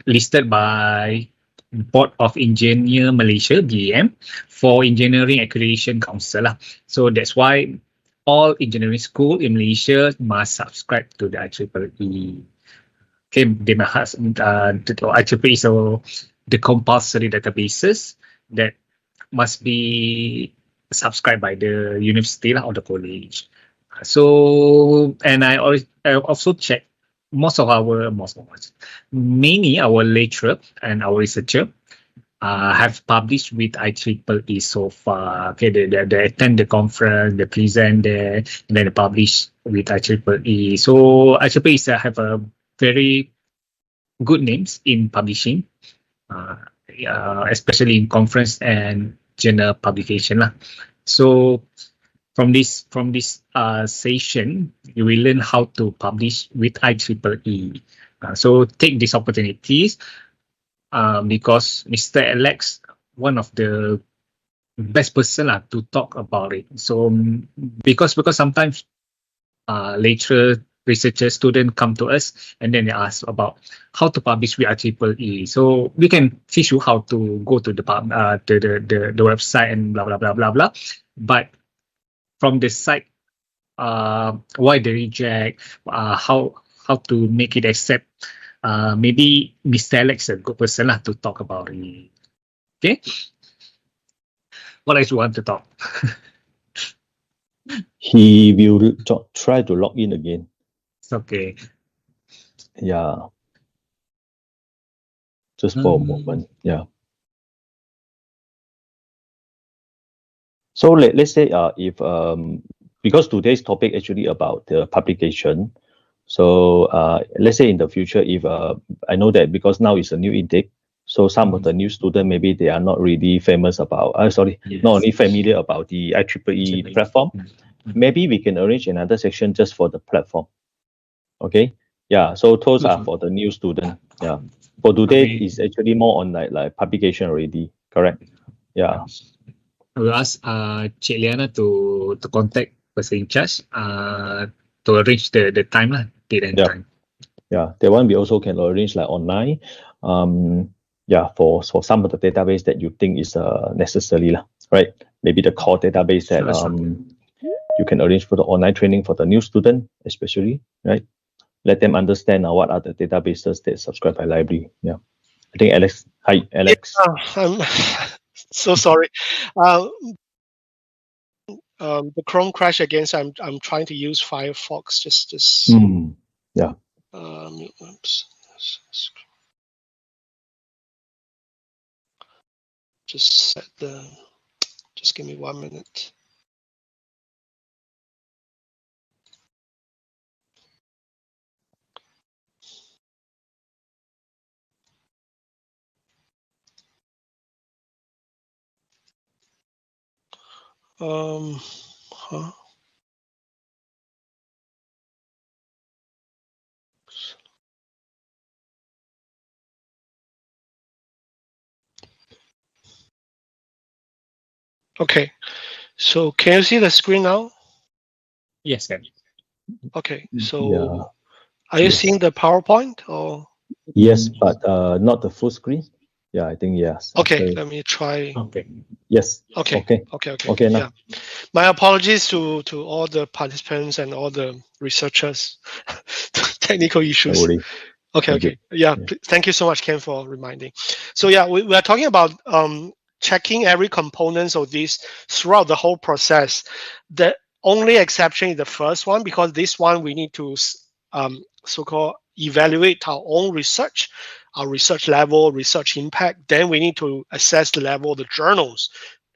S1: listed by Board of Engineer Malaysia (BEM) for Engineering Accreditation Council lah. So that's why all engineering school in Malaysia must subscribe to the IEEE. Okay, they must IEEE, so the compulsory databases that must be subscribed by the university or the college. So, and I also check many our lecturer and our researcher have published with IEEE so far. Okay, they attend the conference, they present there, and then they publish with IEEE. So IEEE have a very good names in publishing, especially in conference and journal publication lah. So from this session, you will learn how to publish with IEEE. So take these opportunities because Mr. Alex, one of the best person to talk about it. So because sometimes later researchers, students come to us and then they ask about how to publish with IEEE. So we can teach you how to go to the website and blah blah blah blah blah. But from the site, why they reject, how to make it accept. Maybe Mr. Alex is a good person to talk about it. Okay. What else you want to talk?
S3: He will try to log in again.
S1: It's okay.
S3: Yeah. Just for a moment. Yeah. So let's say if because today's topic actually about the publication. So let's say in the future, if I know that because now it's a new intake, so some of the new students maybe they are not really famous about not only familiar about the IEEE platform. Maybe we can arrange another section just for the platform. Okay. Yeah. So those are for the new student. Yeah. For today is actually more on like publication already. Correct. Yeah.
S1: I will ask Cik Liana to contact person in charge to arrange the time date and time.
S3: Yeah, that one we also can arrange like online. Yeah, for some of the database that you think is necessary right? Maybe the core database that you can arrange for the online training for the new student, especially, right? Let them understand what are the databases that subscribe by library. Yeah, I think Alex. Hi, Alex.
S2: Yeah, I'm so sorry. The Chrome crashed again, so I'm trying to use Firefox. Just
S3: yeah.
S2: Oops. Just set the. Just give me 1 minute. Huh? Okay. So can you see the screen now?
S1: Yes, Ken.
S2: Okay. So
S3: Yeah.
S2: are you
S3: Yes.
S2: seeing the PowerPoint or?
S3: Yes, but not the full screen. Yeah, I think yes.
S2: Okay,
S3: After,
S2: let me try.
S1: Okay.
S3: yes.
S2: Okay.
S3: Okay.
S2: Okay.
S3: Okay now.
S2: Yeah. My apologies to all the participants and all the researchers. Technical
S3: Don't
S2: issues.
S3: worry.
S2: Okay.
S3: Thank you.
S2: Okay. Yeah.
S3: Yeah.
S2: Thank you so much, Ken, for reminding. So yeah, we are talking about checking every components of this throughout the whole process. The only exception is the first one, because this one we need to so-called evaluate our own research, our research level, research impact. Then we need to assess the level of the journals.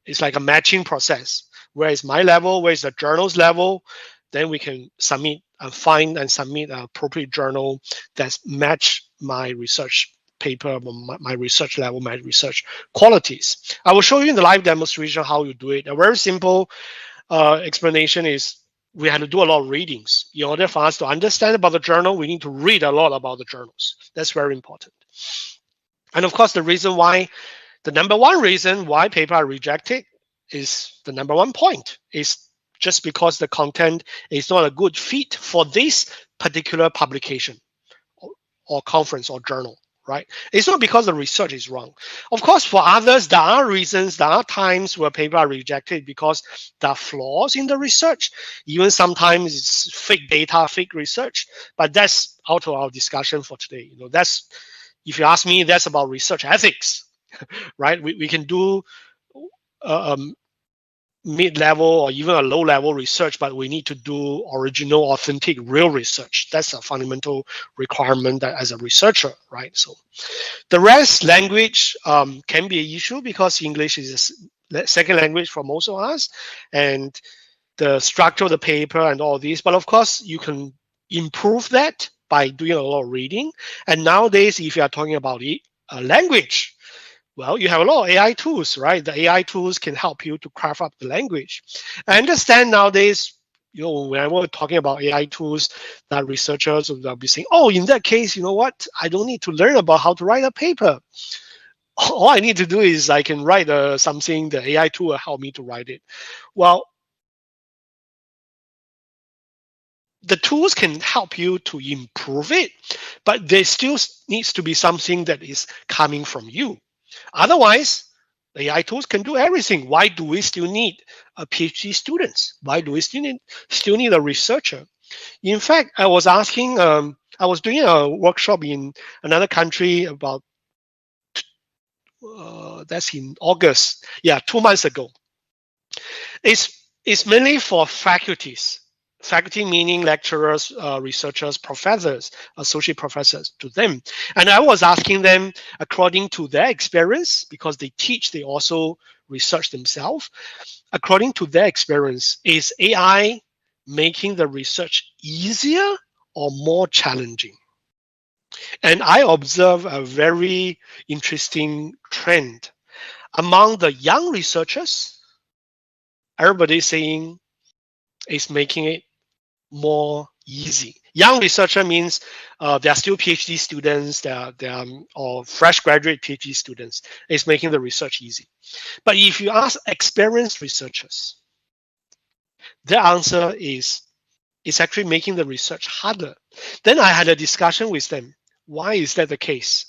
S2: It's like a matching process. Where is my level? Where is the journal's level? Then we can submit, find and submit an appropriate journal that's match my research paper, my research level, my research qualities. I will show you in the live demonstration how you do it. A very simple explanation is we had to do a lot of readings. In order for us to understand about the journal, we need to read a lot about the journals. That's very important. And of course, the number one reason why paper are rejected is the number one point is just because the content is not a good fit for this particular publication or conference or journal, right? It's not because the research is wrong. Of course, for others, there are reasons, there are times where paper are rejected because there are flaws in the research. Even sometimes it's fake data, fake research, but that's out of our discussion for today. That's, if you ask me, that's about research ethics, right? We can do mid-level or even a low-level research, but we need to do original, authentic, real research. That's a fundamental requirement as a researcher, right? So the rest, language can be an issue because English is a second language for most of us, and the structure of the paper and all this. But of course, you can improve that by doing a lot of reading. And nowadays, if you are talking about language, well, you have a lot of AI tools, right? The AI tools can help you to craft up the language. I understand nowadays, when we're talking about AI tools, that researchers will be saying, oh, in that case, you know what? I don't need to learn about how to write a paper. All I need to do is I can write something, the AI tool will help me to write it. Well, the tools can help you to improve it, but there still needs to be something that is coming from you. Otherwise, the AI tools can do everything. Why do we still need a PhD students? Why do we still need a researcher? In fact, I was asking, I was doing a workshop in another country about, that's in August. Yeah, 2 months ago. It's mainly for faculties. Faculty meaning lecturers, researchers, professors, associate professors to them. And I was asking them according to their experience, because they teach, they also research themselves. According to their experience, is AI making the research easier or more challenging? And I observe a very interesting trend. Among the young researchers, everybody's saying it's making it more easy. Young researcher means they are still PhD students, they are or fresh graduate PhD students. It's making the research easy. But if you ask experienced researchers, their answer is it's actually making the research harder. Then I had a discussion with them. Why is that the case?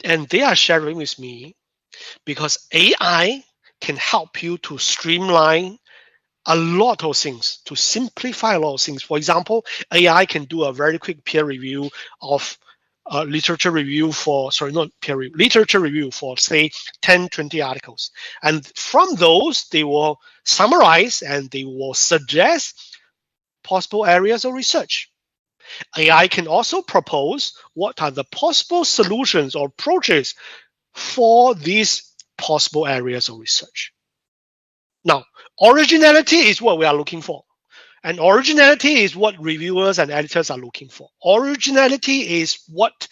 S2: And they are sharing with me because AI can help you to streamline a lot of things, to simplify a lot of things. For example, AI can do a very quick peer review of literature review for, sorry, not peer review, literature review for, say, 10, 20 articles. And from those, they will summarize and they will suggest possible areas of research. AI can also propose what are the possible solutions or approaches for these possible areas of research. Now, originality is what we are looking for. And originality is what reviewers and editors are looking for. Originality is what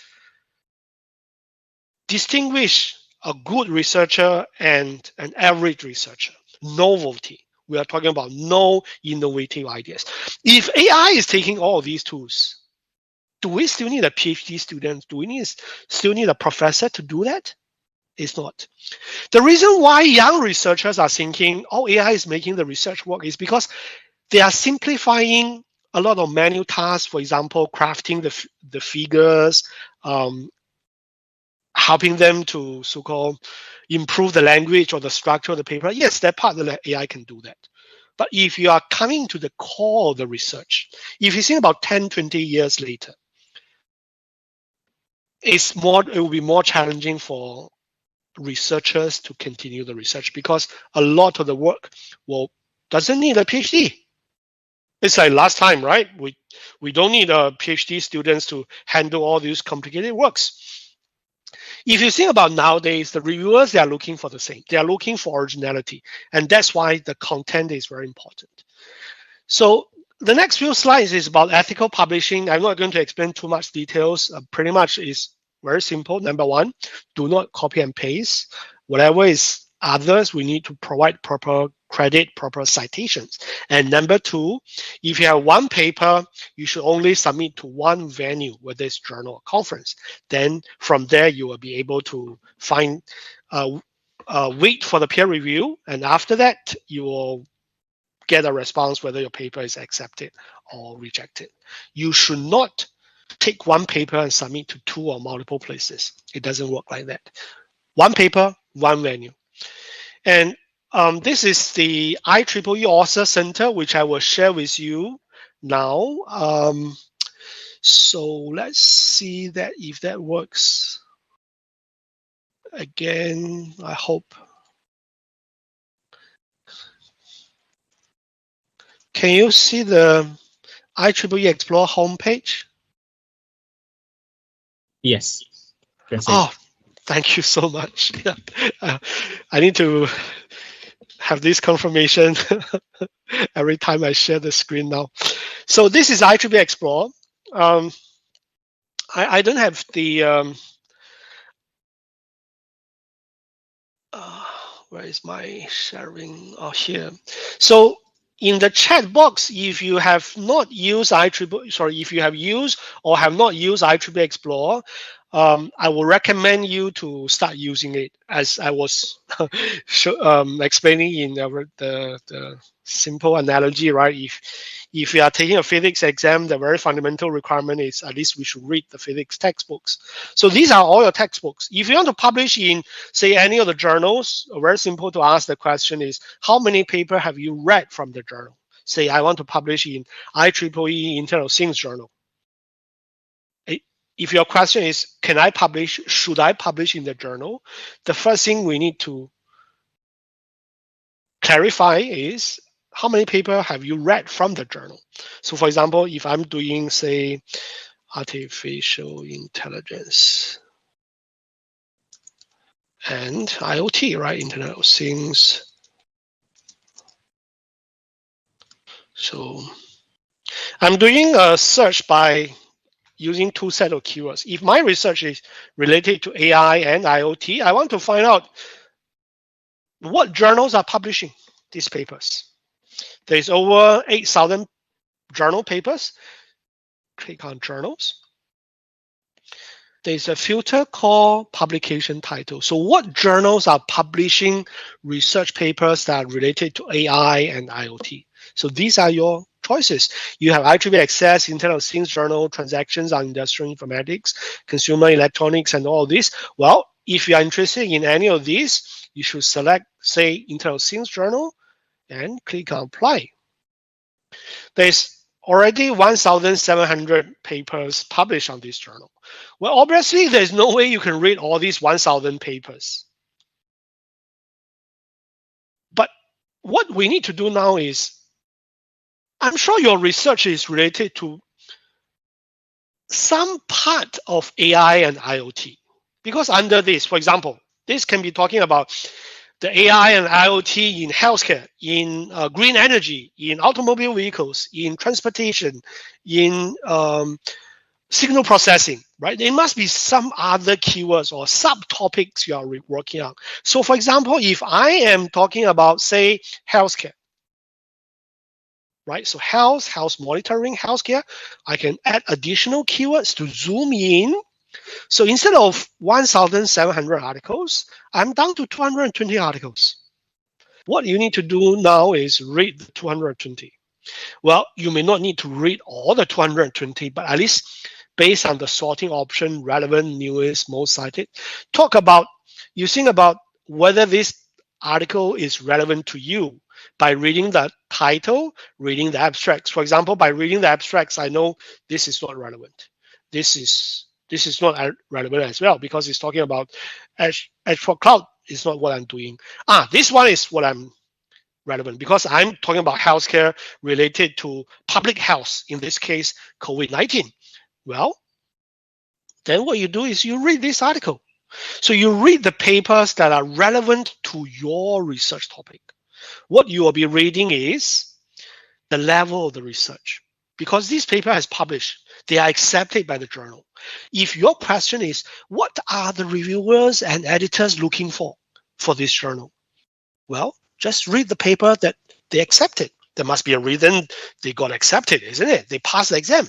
S2: distinguishes a good researcher and an average researcher. Novelty. We are talking about no innovative ideas. If AI is taking all of these tools, do we still need a PhD student? Do we still need a professor to do that? It's not. The reason why young researchers are thinking, oh, AI is making the research work is because they are simplifying a lot of manual tasks. For example, crafting the figures, helping them to so-called improve the language or the structure of the paper. Yes, that part of the AI can do that. But if you are coming to the core of the research, if you think about 10, 20 years later, it will be more challenging for researchers to continue the research because a lot of the work doesn't need a PhD. It's like last time, right? We don't need PhD students to handle all these complicated works. If you think about nowadays, the reviewers, they are looking for the same. They are looking for originality. And that's why the content is very important. So the next few slides is about ethical publishing. I'm not going to explain too much details. Pretty much is very simple. Number one, do not copy and paste. Whatever is others, we need to provide proper credit, proper citations. And number two, if you have one paper, you should only submit to one venue, whether it's journal or conference. Then from there, you will be able to find, wait for the peer review. And after that, you will get a response whether your paper is accepted or rejected. You should not take one paper and submit to two or multiple places. It doesn't work like that. One paper, one venue. And this is the IEEE Author Center, which I will share with you now. So let's see that if that works. Again, I hope. Can you see the IEEE Explore homepage?
S1: Yes.
S2: Oh, thank you so much. Yeah. I need to have this confirmation every time I share the screen now. So this is IEEE Explore. I don't have the, where is my sharing? Oh, here. So in the chat box, if you have not used if you have used or have not used IEEE Explore, I will recommend you to start using it, as I was explaining in the simple analogy, right? If you are taking a physics exam, the very fundamental requirement is at least we should read the physics textbooks. So these are all your textbooks. If you want to publish in, say, any of the journals, very simple to ask the question is, how many papers have you read from the journal? Say, I want to publish in IEEE Internet of Things journal. If your question is, can I publish, should I publish in the journal? The first thing we need to clarify is, how many papers have you read from the journal? So for example, if I'm doing, say, artificial intelligence and IoT, right, Internet of Things. So I'm doing a search by using two sets of keywords. If my research is related to AI and IoT, I want to find out what journals are publishing these papers. There's over 8,000 journal papers. Click on journals. There's a filter called publication title. So what journals are publishing research papers that are related to AI and IoT? So these are your choices. You have IEEE Access, Internet of Things Journal, Transactions on Industrial Informatics, Consumer Electronics, and all this. Well, if you are interested in any of these, you should select, say, Internet of Things Journal and click on Apply. There's already 1,700 papers published on this journal. Well, obviously, there's no way you can read all these 1,000 papers. But what we need to do now is, I'm sure your research is related to some part of AI and IoT. Because under this, for example, this can be talking about the AI and IoT in healthcare, in green energy, in automobile vehicles, in transportation, in signal processing, right? There must be some other keywords or subtopics you are working on. So for example, if I am talking about, say, healthcare, right? So health monitoring, healthcare, I can add additional keywords to zoom in So instead of 1,700 articles, I'm down to 220 articles. What you need to do now is read the 220. Well, you may not need to read all the 220, but at least based on the sorting option, relevant, newest, most cited, you think about whether this article is relevant to you by reading the title, reading the abstracts. For example, by reading the abstracts, I know this is not relevant. This is not relevant as well because it's talking about Edge for Cloud is not what I'm doing. This one is what I'm relevant because I'm talking about healthcare related to public health, in this case, COVID-19. Well, then what you do is you read this article. So you read the papers that are relevant to your research topic. What you will be reading is the level of the research. Because this paper has published, they are accepted by the journal. If your question is, what are the reviewers and editors looking for this journal? Well, just read the paper that they accepted. There must be a reason they got accepted, isn't it? They passed the exam.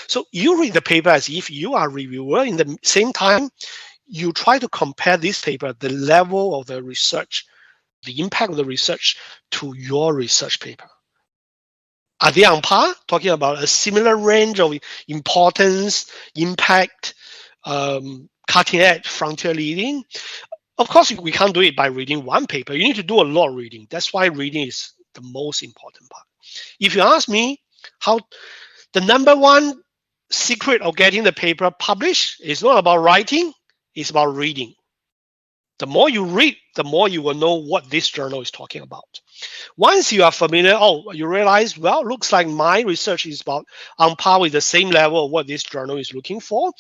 S2: So you read the paper as if you are a reviewer. In the same time, you try to compare this paper, the level of the research, the impact of the research to your research paper. Are they on par? Talking about a similar range of importance, impact, cutting edge, frontier leading? Of course, we can't do it by reading one paper. You need to do a lot of reading. That's why reading is the most important part. If you ask me how the number one secret of getting the paper published is not about writing, it's about reading. The more you read, the more you will know what this journal is talking about. Once you are familiar, you realize, well, looks like my research is about on par with the same level of what this journal is looking for.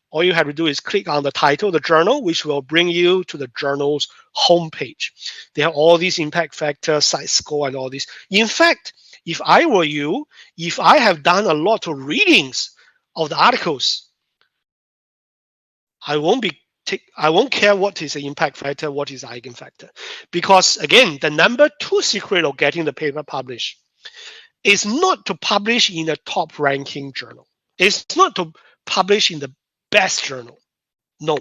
S2: All you have to do is click on the title of the journal, which will bring you to the journal's homepage. They have all these impact factors, site score, and all this. In fact, if I were you, if I have done a lot of readings of the articles, I won't care what is the impact factor, what is the eigenfactor. Because again, the number two secret of getting the paper published is not to publish in a top ranking journal. It's not to publish in the best journal. No.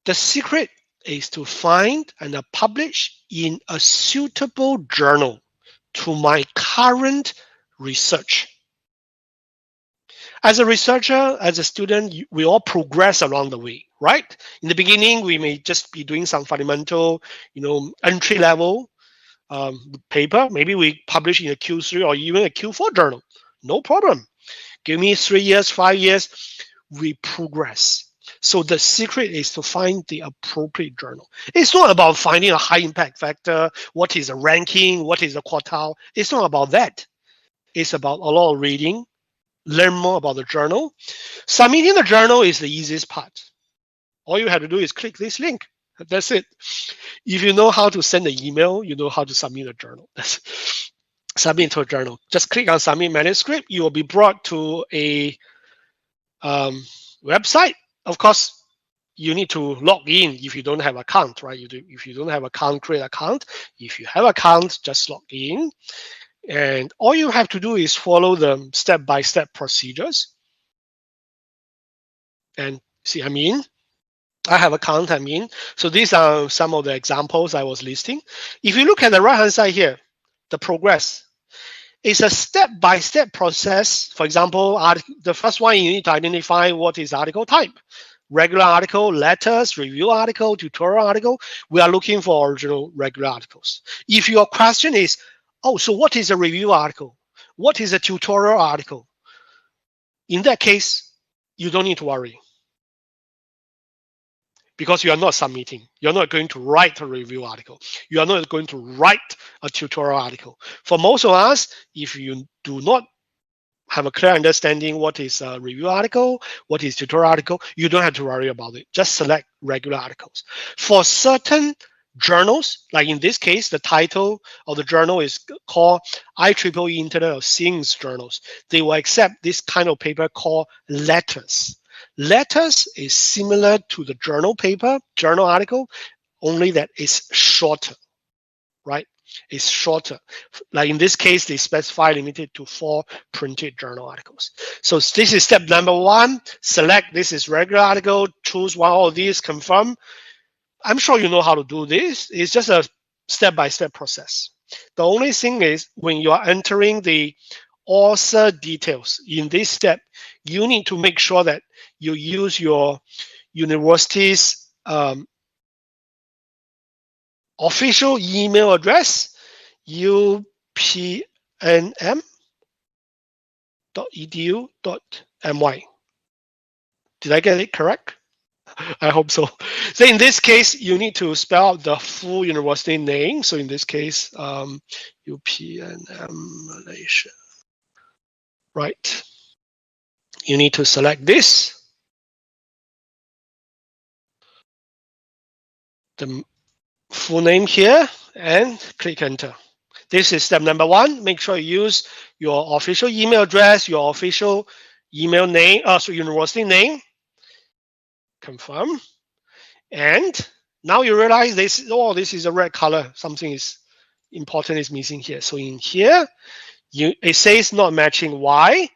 S2: The secret is to find and publish in a suitable journal to my current research. As a researcher, as a student, we all progress along the way, right? In the beginning, we may just be doing some fundamental, entry level paper. Maybe we publish in a Q3 or even a Q4 journal. No problem. Give me 3 years, 5 years, we progress. So the secret is to find the appropriate journal. It's not about finding a high impact factor, what is a ranking, what is a quartile. It's not about that. It's about a lot of reading, learn more about the journal. Submitting the journal is the easiest part. All you have to do is click this link. That's it. If you know how to send an email, you know how to submit a journal. Submit to a journal. Just click on submit manuscript. You will be brought to a website. Of course, you need to log in if you don't have an account, right? If you don't have an account, create an account. If you have an account, just log in. And all you have to do is follow the step-by-step procedures. And see, I have account, So these are some of the examples I was listing. If you look at the right-hand side here, the progress. It's a step-by-step process. For example, the first one, you need to identify what is article type. Regular article, letters, review article, tutorial article. We are looking for original regular articles. If your question is, so what is a review article? What is a tutorial article? In that case, you don't need to worry. Because you are not submitting. You're not going to write a review article. You are not going to write a tutorial article. For most of us, if you do not have a clear understanding what is a review article, what is tutorial article, you don't have to worry about it. Just select regular articles. For certain journals, like in this case, the title of the journal is called IEEE Internet of Things journals. They will accept this kind of paper called letters. Letters is similar to the journal paper, journal article, only that it's shorter, right? is shorter. Like in this case, they specify limited to 4 printed journal articles. So this is step number 1. Select this is regular article, choose one of these, confirm. I'm sure you know how to do this. It's just a step-by-step process. The only thing is when you are entering the author details in this step, you need to make sure that you use your university's official email address, upnm.edu.my. Did I get it correct? I hope so. So in this case, you need to spell out the full university name. So in this case, UPNM Malaysia. Right. You need to select this. The full name here and click enter. This is step number 1. Make sure you use your official email address, your official email name, so university name. Confirm. And now you realize this, oh, this is a red color. Something is important is missing here. So in here, it says not matching. Why?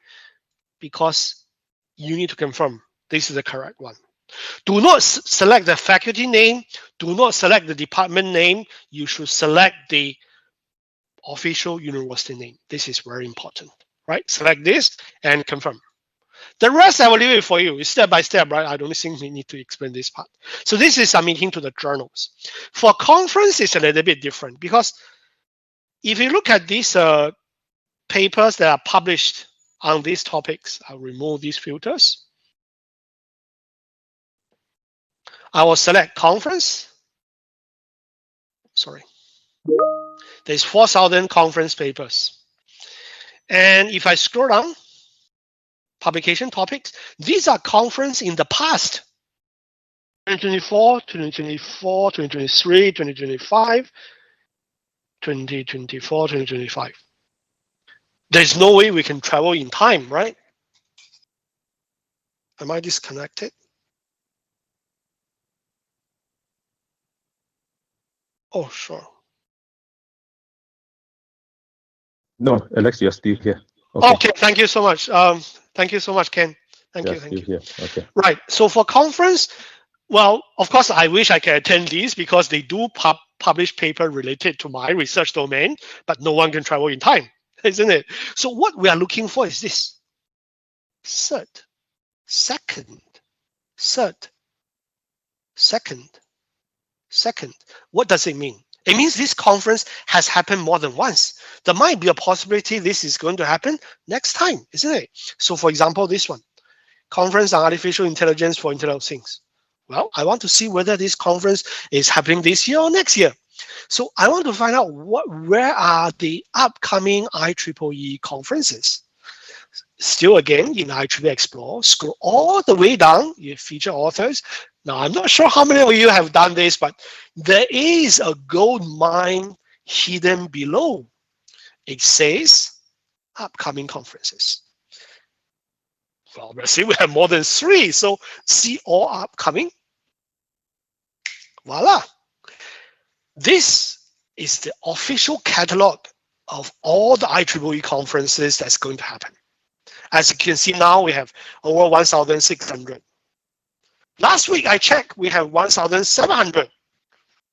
S2: Because you need to confirm this is the correct one. Do not select the faculty name. Do not select the department name. You should select the official university name. This is very important, right? Select this and confirm. The rest I will leave it for you. It's step by step, right? I don't think we need to explain this part. So this is submitting to the journals. For conference, it's a little bit different because if you look at these papers that are published on these topics, I'll remove these filters. I will select conference. Sorry. There's 4,000 conference papers. And if I scroll down, publication topics, these are conference in the past. 2024, 2024, 2023, 2025, 2024, 2025. There's no way we can travel in time, right? Am I disconnected? Oh, sure.
S3: No, Alex, you're still here.
S2: Okay, thank you so much. Thank you so much, Ken. Thank you.
S3: Here. Okay.
S2: Right. So for conference, well, of course, I wish I can attend these because they do publish paper related to my research domain, but no one can travel in time, isn't it? So what we are looking for is this: third, second. What does it mean? It means this conference has happened more than once. There might be a possibility this is going to happen next time, isn't it? So for example, this one, Conference on Artificial Intelligence for Internet of Things. Well, I want to see whether this conference is happening this year or next year. So I want to find out where are the upcoming IEEE conferences. Still again, in IEEE Explore, scroll all the way down, you feature authors. Now, I'm not sure how many of you have done this, but there is a gold mine hidden below. It says upcoming conferences. Well, obviously, we have more than 3, so see all upcoming. Voila. This is the official catalog of all the IEEE conferences that's going to happen. As you can see now, we have over 1,600. Last week I checked, we have 1,700.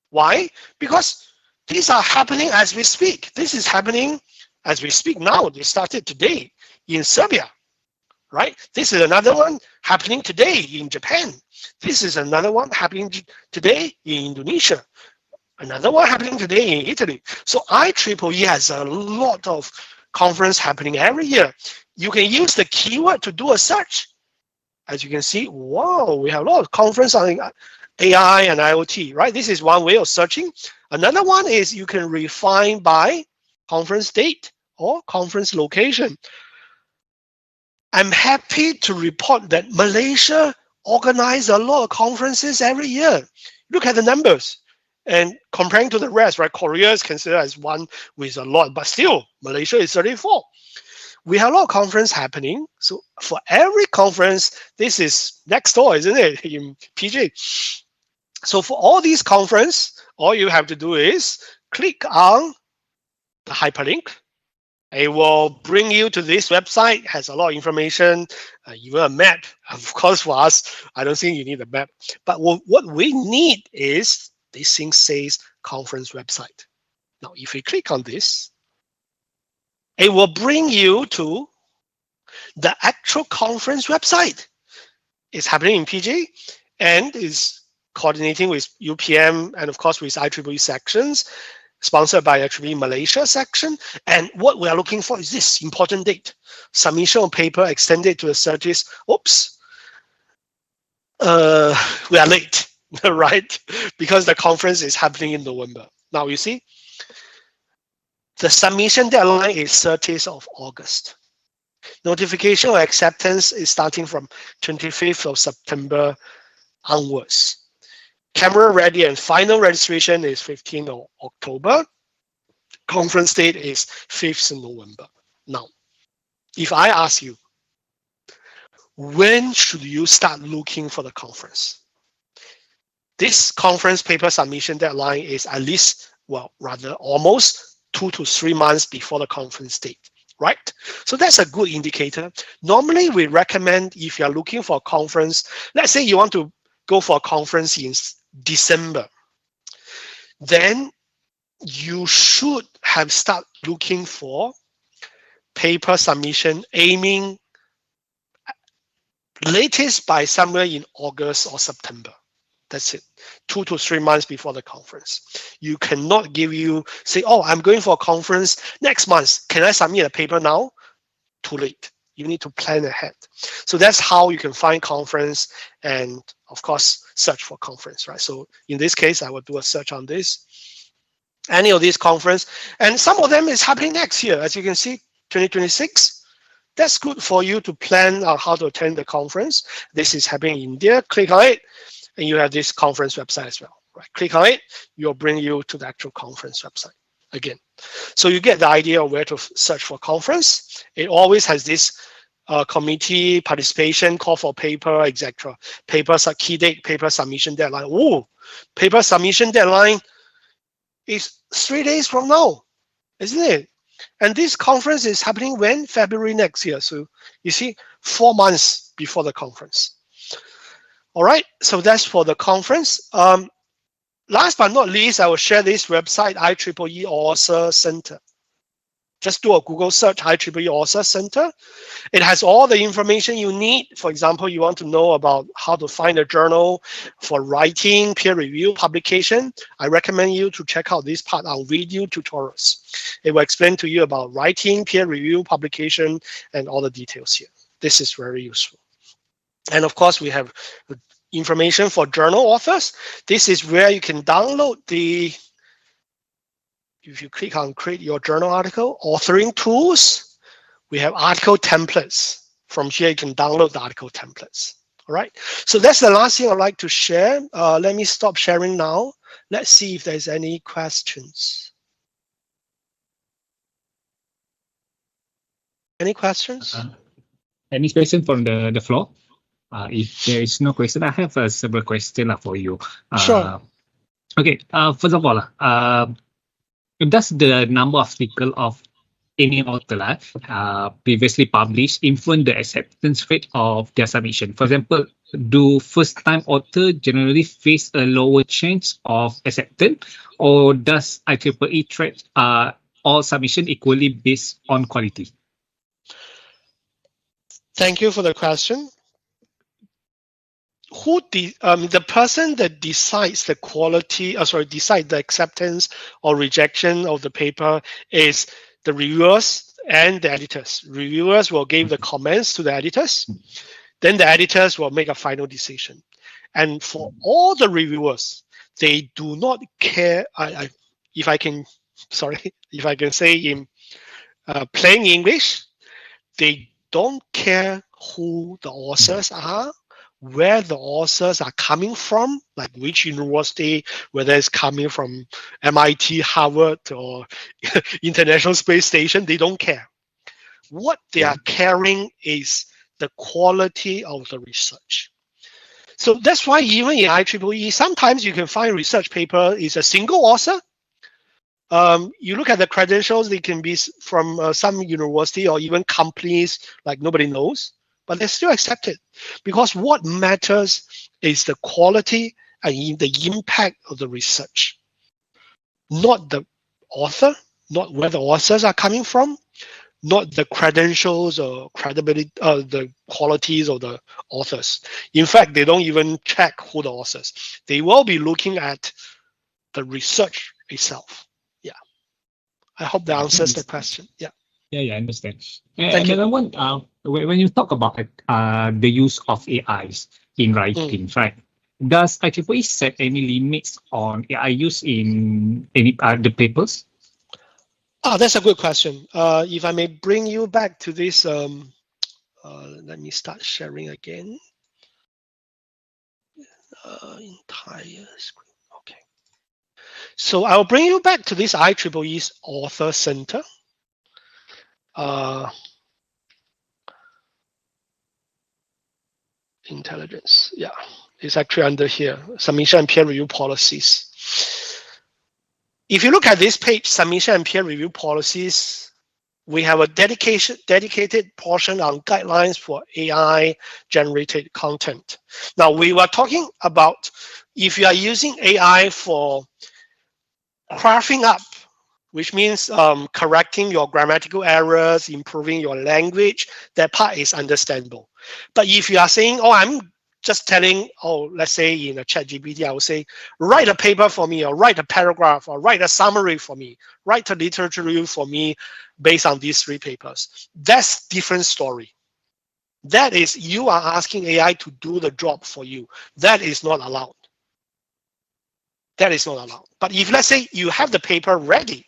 S2: Why? Because these are happening as we speak. This is happening as we speak now. They started today in Serbia, right? This is another one happening today in Japan. This is another one happening today in Indonesia. Another one happening today in Italy. So IEEE has a lot of conference happening every year. You can use the keyword to do a search. As you can see, wow, we have a lot of conference on AI and IoT, right? This is one way of searching. Another one is you can refine by conference date or conference location. I'm happy to report that Malaysia organizes a lot of conferences every year. Look at the numbers. And comparing to the rest, right? Korea is considered as one with a lot, but still, Malaysia is 34. We have a lot of conference happening. So for every conference, this is next door, isn't it, in PJ? So for all these conference, all you have to do is click on the hyperlink. It will bring you to this website, has a lot of information, even a map. Of course, for us, I don't think you need a map. But what we need is, this thing says conference website. Now, if we click on this, it will bring you to the actual conference website. It's happening in PG and is coordinating with UPM and, of course, with IEEE sections, sponsored by IEEE Malaysia section. And what we are looking for is this important date: submission of paper extended to the 30th. Oops, we are late, right? Because the conference is happening in November. Now you see, the submission deadline is 30th of August. Notification of acceptance is starting from 25th of September onwards. Camera ready and final registration is 15th of October. Conference date is 5th of November. Now, if I ask you, when should you start looking for the conference? This conference paper submission deadline is at least, well, rather almost 2 to 3 months before the conference date, right? So that's a good indicator. Normally, we recommend, if you're looking for a conference, let's say you want to go for a conference in December, then you should have started looking for paper submission, aiming latest by somewhere in August or September. That's it. 2 to 3 months before the conference. You cannot say, oh, I'm going for a conference next month. Can I submit a paper now? Too late. You need to plan ahead. So that's how you can find conference and, of course, search for conference, right? So in this case, I will do a search on this. Any of these conference, and some of them is happening next year. As you can see, 2026. That's good for you to plan on how to attend the conference. This is happening in India. Click on it, and you have this conference website as well. Right? Click on it, it'll bring you to the actual conference website again. So you get the idea of where to search for conference. It always has this committee participation, call for paper, etc. Paper key date, paper submission deadline. Oh, paper submission deadline is 3 days from now, isn't it? And this conference is happening when? February next year. So you see, 4 months before the conference. All right, so that's for the conference. Last but not least, I will share this website, IEEE Author Center. Just do a Google search, IEEE Author Center. It has all the information you need. For example, you want to know about how to find a journal for writing, peer review, publication. I recommend you to check out this part on video tutorials. It will explain to you about writing, peer review, publication, and all the details here. This is very useful. And of course, we have information for journal authors. This is where you can download the, if you click on create your journal article, authoring tools, we have article templates. From here, you can download the article templates. All right, so that's the last thing I'd like to share. Let me stop sharing now. Let's see if there's any questions. Any questions?
S1: Any question from the floor? If there is no question, I have several questions for you.
S2: Sure.
S1: Okay, first of all, does the number of articles of any author previously published influence the acceptance rate of their submission? For example, do first-time authors generally face a lower chance of acceptance, or does IEEE treat all submission equally based on quality?
S2: Thank you for the question. The person that decides the quality, decide the acceptance or rejection of the paper is the reviewers and the editors. Reviewers will give the comments to the editors. Then the editors will make a final decision. And for all the reviewers, they do not care. If I can say in plain English, they don't care who the authors are, where the authors are coming from, like which university, whether it's coming from MIT, Harvard, or International Space Station, they don't care. What they are caring is the quality of the research. So that's why even in IEEE, sometimes you can find research paper is a single author, You look at the credentials, they can be from some university or even companies like nobody knows, but they're still accepted because what matters is the quality and the impact of the research, not the author, not where the authors are coming from, not the credentials or credibility, the qualities of the authors. In fact, they don't even check who the authors. They will be looking at the research itself. Yeah. I hope that answers the question. Yeah.
S1: Yeah, I understand.
S2: Thank you.
S1: Another one, when you talk about the use of AIs in writing, right? Does IEEE set any limits on AI use in any the papers?
S2: That's a good question. If I may bring you back to this, let me start sharing again. Entire screen. Okay. So I'll bring you back to this IEEE's Author Center. Intelligence. Yeah, it's actually under here. Submission and peer review policies. If you look at this page, submission and peer review policies, we have a dedicated portion on guidelines for AI generated content. Now we were talking about if you are using AI for crafting up, which means correcting your grammatical errors, improving your language, that part is understandable. But if you are saying, oh, I'm just telling, oh, let's say in a ChatGPT, I will say, write a paper for me, or write a paragraph, or write a summary for me, write a literature review for me based on these 3 papers. That's different story. That is, you are asking AI to do the job for you. That is not allowed. That is not allowed. But if, let's say, you have the paper ready,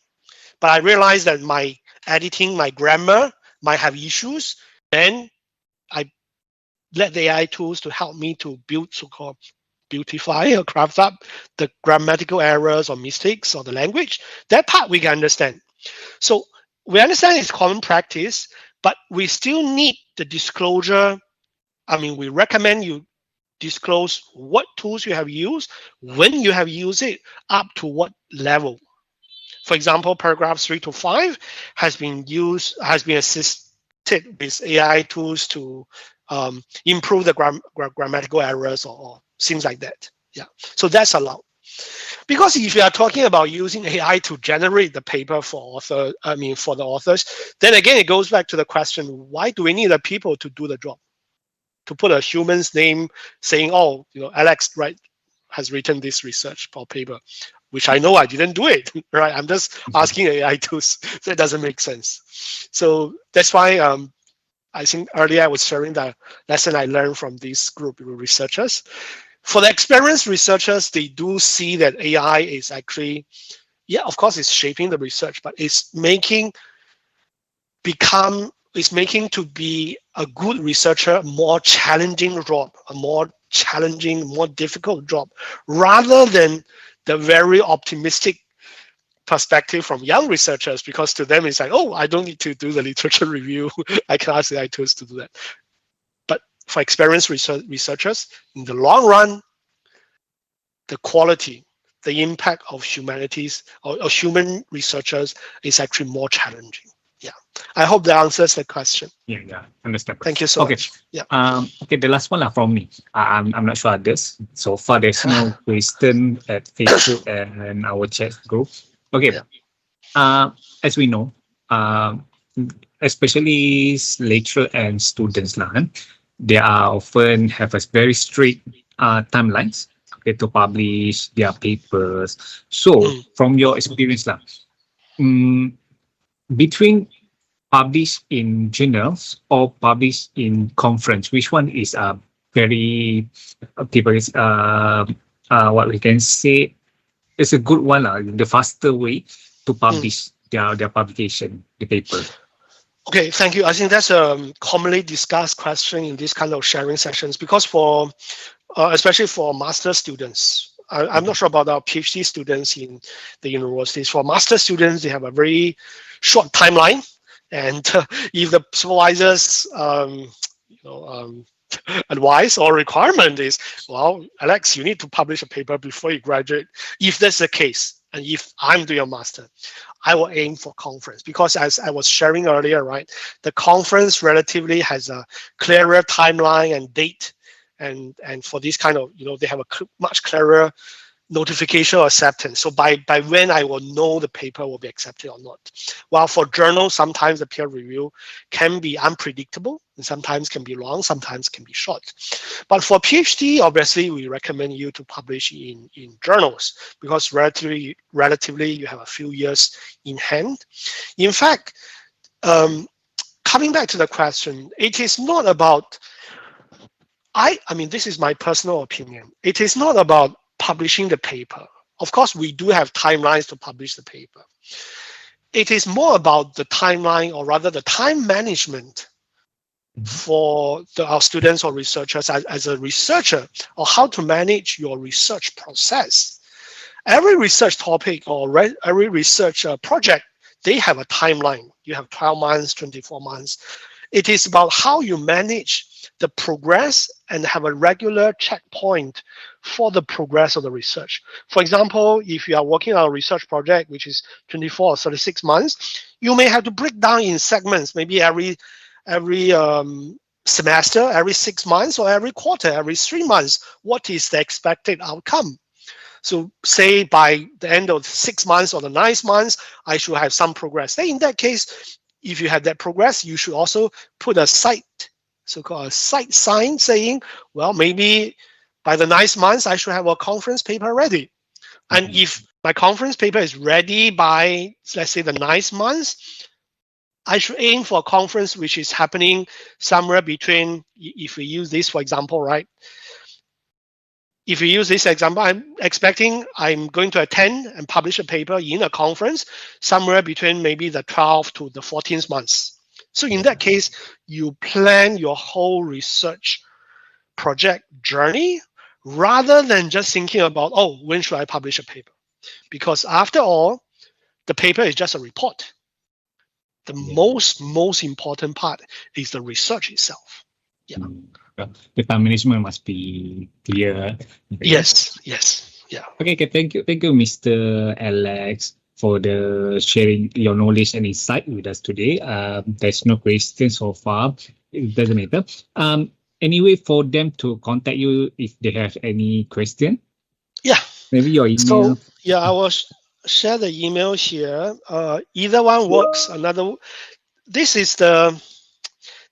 S2: but I realize that my editing, my grammar might have issues, then I let the AI tools to help me to build so-called beautify or craft up the grammatical errors or mistakes or the language. That part we can understand. So we understand it's common practice, but we still need the disclosure. I mean, we recommend you disclose what tools you have used, when you have used it, up to what level. For example, paragraphs 3 to 5 has been assisted with AI tools to improve the grammatical errors or things like that. Yeah, so that's allowed. Because if you are talking about using AI to generate the paper for the authors, then again it goes back to the question: why do we need the people to do the job? To put a human's name saying, "Oh, Alex has written this research or paper," which I know I didn't do it, right? I'm just asking AI tools. That doesn't make sense. So that's why I think earlier I was sharing the lesson I learned from this group of researchers. For the experienced researchers, they do see that AI is actually, yeah, of course, it's shaping the research, but it's making to be a good researcher more challenging job, a more challenging, more difficult job, rather than the very optimistic perspective from young researchers, because to them it's like, oh, I don't need to do the literature review. I can ask the AI tools to do that. But for experienced researchers, in the long run, the quality, the impact of humanities or human researchers is actually more challenging. Yeah, I hope that answers the question.
S1: Yeah, understand.
S2: Thank you so much. Yeah.
S1: Okay, the last one from me. I'm not sure others. So far, there's no question at Facebook and our chat group. Okay. Yeah. As we know, especially lecturer and students, they are often have a very strict timelines to publish their papers. So, from your experience, between published in journals or published in conference, which one is very what we can say is a good one, the faster way to publish their publication, the paper?
S2: Okay, thank you. I think that's a commonly discussed question in this kind of sharing sessions, because for especially for master students, I'm not sure about our PhD students in the universities. For master students, they have a very short timeline, and if the supervisor's advice or requirement is, well, Alex, you need to publish a paper before you graduate. If that's the case, and if I'm doing a master, I will aim for conference, because as I was sharing earlier, right, the conference relatively has a clearer timeline and date, and for this kind of, they have a much clearer notification or acceptance. So by when I will know the paper will be accepted or not. While for journals, sometimes the peer review can be unpredictable, and sometimes can be long, sometimes can be short. But for PhD, obviously, we recommend you to publish in journals, because relatively you have a few years in hand. In fact, coming back to the question, it is not about, I mean, this is my personal opinion. It is not about publishing the paper. Of course, we do have timelines to publish the paper. It is more about the timeline, or rather the time management for our students or researchers. As a researcher, or how to manage your research process. Every research topic or every research project, they have a timeline. You have 12 months, 24 months. It is about how you manage the progress and have a regular checkpoint for the progress of the research. For example, if you are working on a research project, which is 24 or 36 months, you may have to break down in segments, maybe every semester, every 6 months, or every quarter, every 3 months. What is the expected outcome? So say by the end of 6 months or the 9th month, I should have some progress. Then in that case, if you have that progress, you should also put a so-called site sign saying, well, maybe by the 9th month, I should have a conference paper ready. And if my conference paper is ready by, let's say, the 9th month, I should aim for a conference which is happening somewhere between, if we use this, for example, right? If we use this example, I'm going to attend and publish a paper in a conference somewhere between maybe the 12th to the 14th month. So in that case, you plan your whole research project journey rather than just thinking about, oh, when should I publish a paper? Because after all, the paper is just a report. The most important part is the research itself. Yeah.
S1: The time management must be clear.
S2: Yes. Yeah.
S1: Okay. Thank you, Mr. Alex, for the sharing your knowledge and insight with us today. There's no questions so far. It doesn't matter. Anyway, for them to contact you if they have any question.
S2: Yeah.
S1: Maybe your email.
S2: So yeah, I will share the email here. Either one works. This is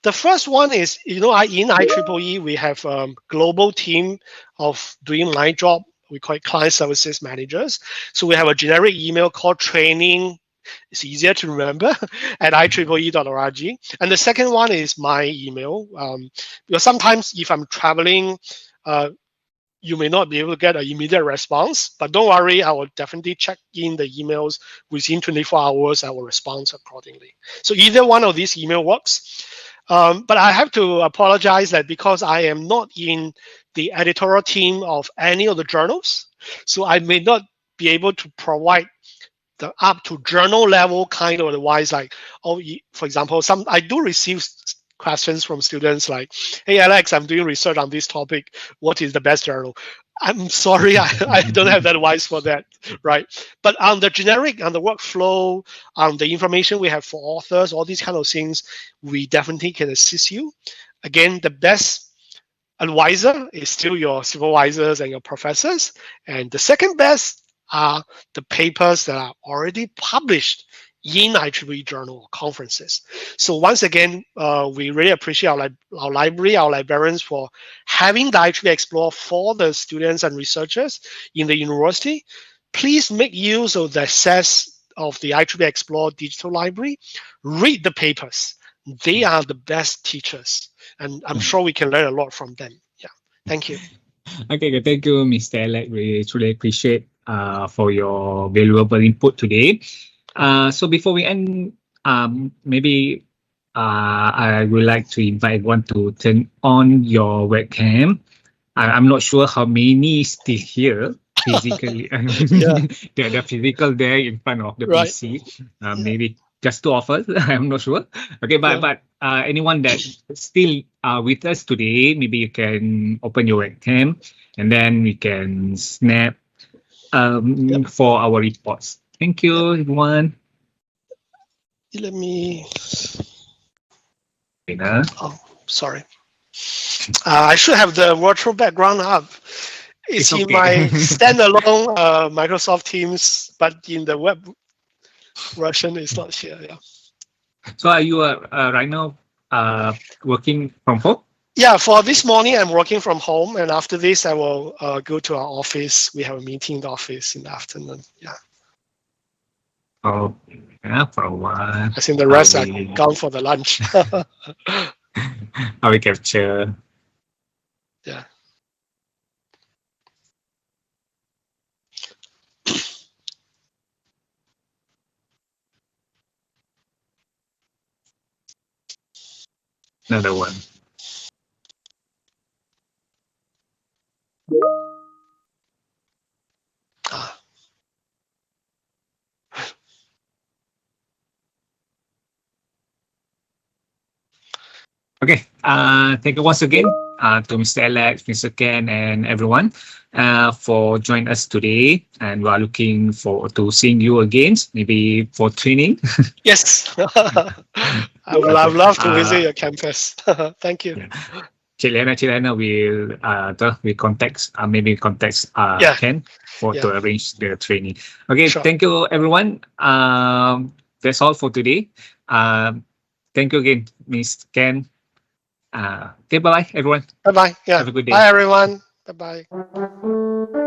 S2: the first one is, in IEEE, we have a global team of doing my job. We call it client services managers. So we have a generic email called training. It's easier to remember at IEEE.org. And the second one is my email. Because sometimes if I'm traveling, you may not be able to get an immediate response, but don't worry, I will definitely check in the emails within 24 hours. I will respond accordingly. So either one of these email works. But I have to apologize that because I am not in the editorial team of any of the journals, so I may not be able to provide the up to journal level kind of advice. Like, for example, I do receive questions from students like, hey, Alex, I'm doing research on this topic. What is the best journal? I'm sorry, I don't have that advice for that, right? But on the generic, on the workflow, on the information we have for authors, all these kind of things, we definitely can assist you. Again, the best advisor is still your supervisors and your professors. And the second best are the papers that are already published in IEEE journal conferences. So once again, we really appreciate our library, our librarians for having the IEEE Explore for the students and researchers in the university. Please make use of the access of the IEEE Explore digital library. Read the papers. They are the best teachers, and I'm sure we can learn a lot from them. Yeah, thank you.
S1: Okay, thank you, Mr. Alex. We truly appreciate for your valuable input today. So before we end, maybe I would like to invite everyone to turn on your webcam. I'm not sure how many still here physically. They're physical there in front of the PC. Maybe just 2 of us. I'm not sure. Okay, but anyone that still with us today, maybe you can open your webcam and then we can snap for our reports. Thank you, everyone.
S2: Let me.
S1: Lena.
S2: Oh, sorry. I should have the virtual background up. It's
S1: It's
S2: in
S1: okay.
S2: my standalone Microsoft Teams, but in the web version, it's not here. Yeah.
S1: So are you right now working from home?
S2: Yeah. For this morning, I'm working from home, and after this, I will go to our office. We have a meeting in the office in the afternoon. Yeah.
S1: Oh, yeah, for a while.
S2: I think the rest are
S1: we-
S2: gone for the lunch.
S1: I will capture.
S2: Yeah.
S1: Another one.
S2: Ah.
S1: Okay. Thank you once again to Mr. Alex, Mr. Ken, and everyone for joining us today. And we are looking forward to seeing you again, maybe for training.
S2: Yes. I would love to visit your campus. Thank you.
S1: Yeah. Cik Lena will contact
S2: Yeah.
S1: Ken to arrange the training. Okay,
S2: Sure.
S1: Thank you everyone. That's all for today. Thank you again, Ms. Ken. Okay, bye-bye everyone.
S2: Bye bye. Yeah.
S1: Have a good day.
S2: Bye everyone. Bye bye.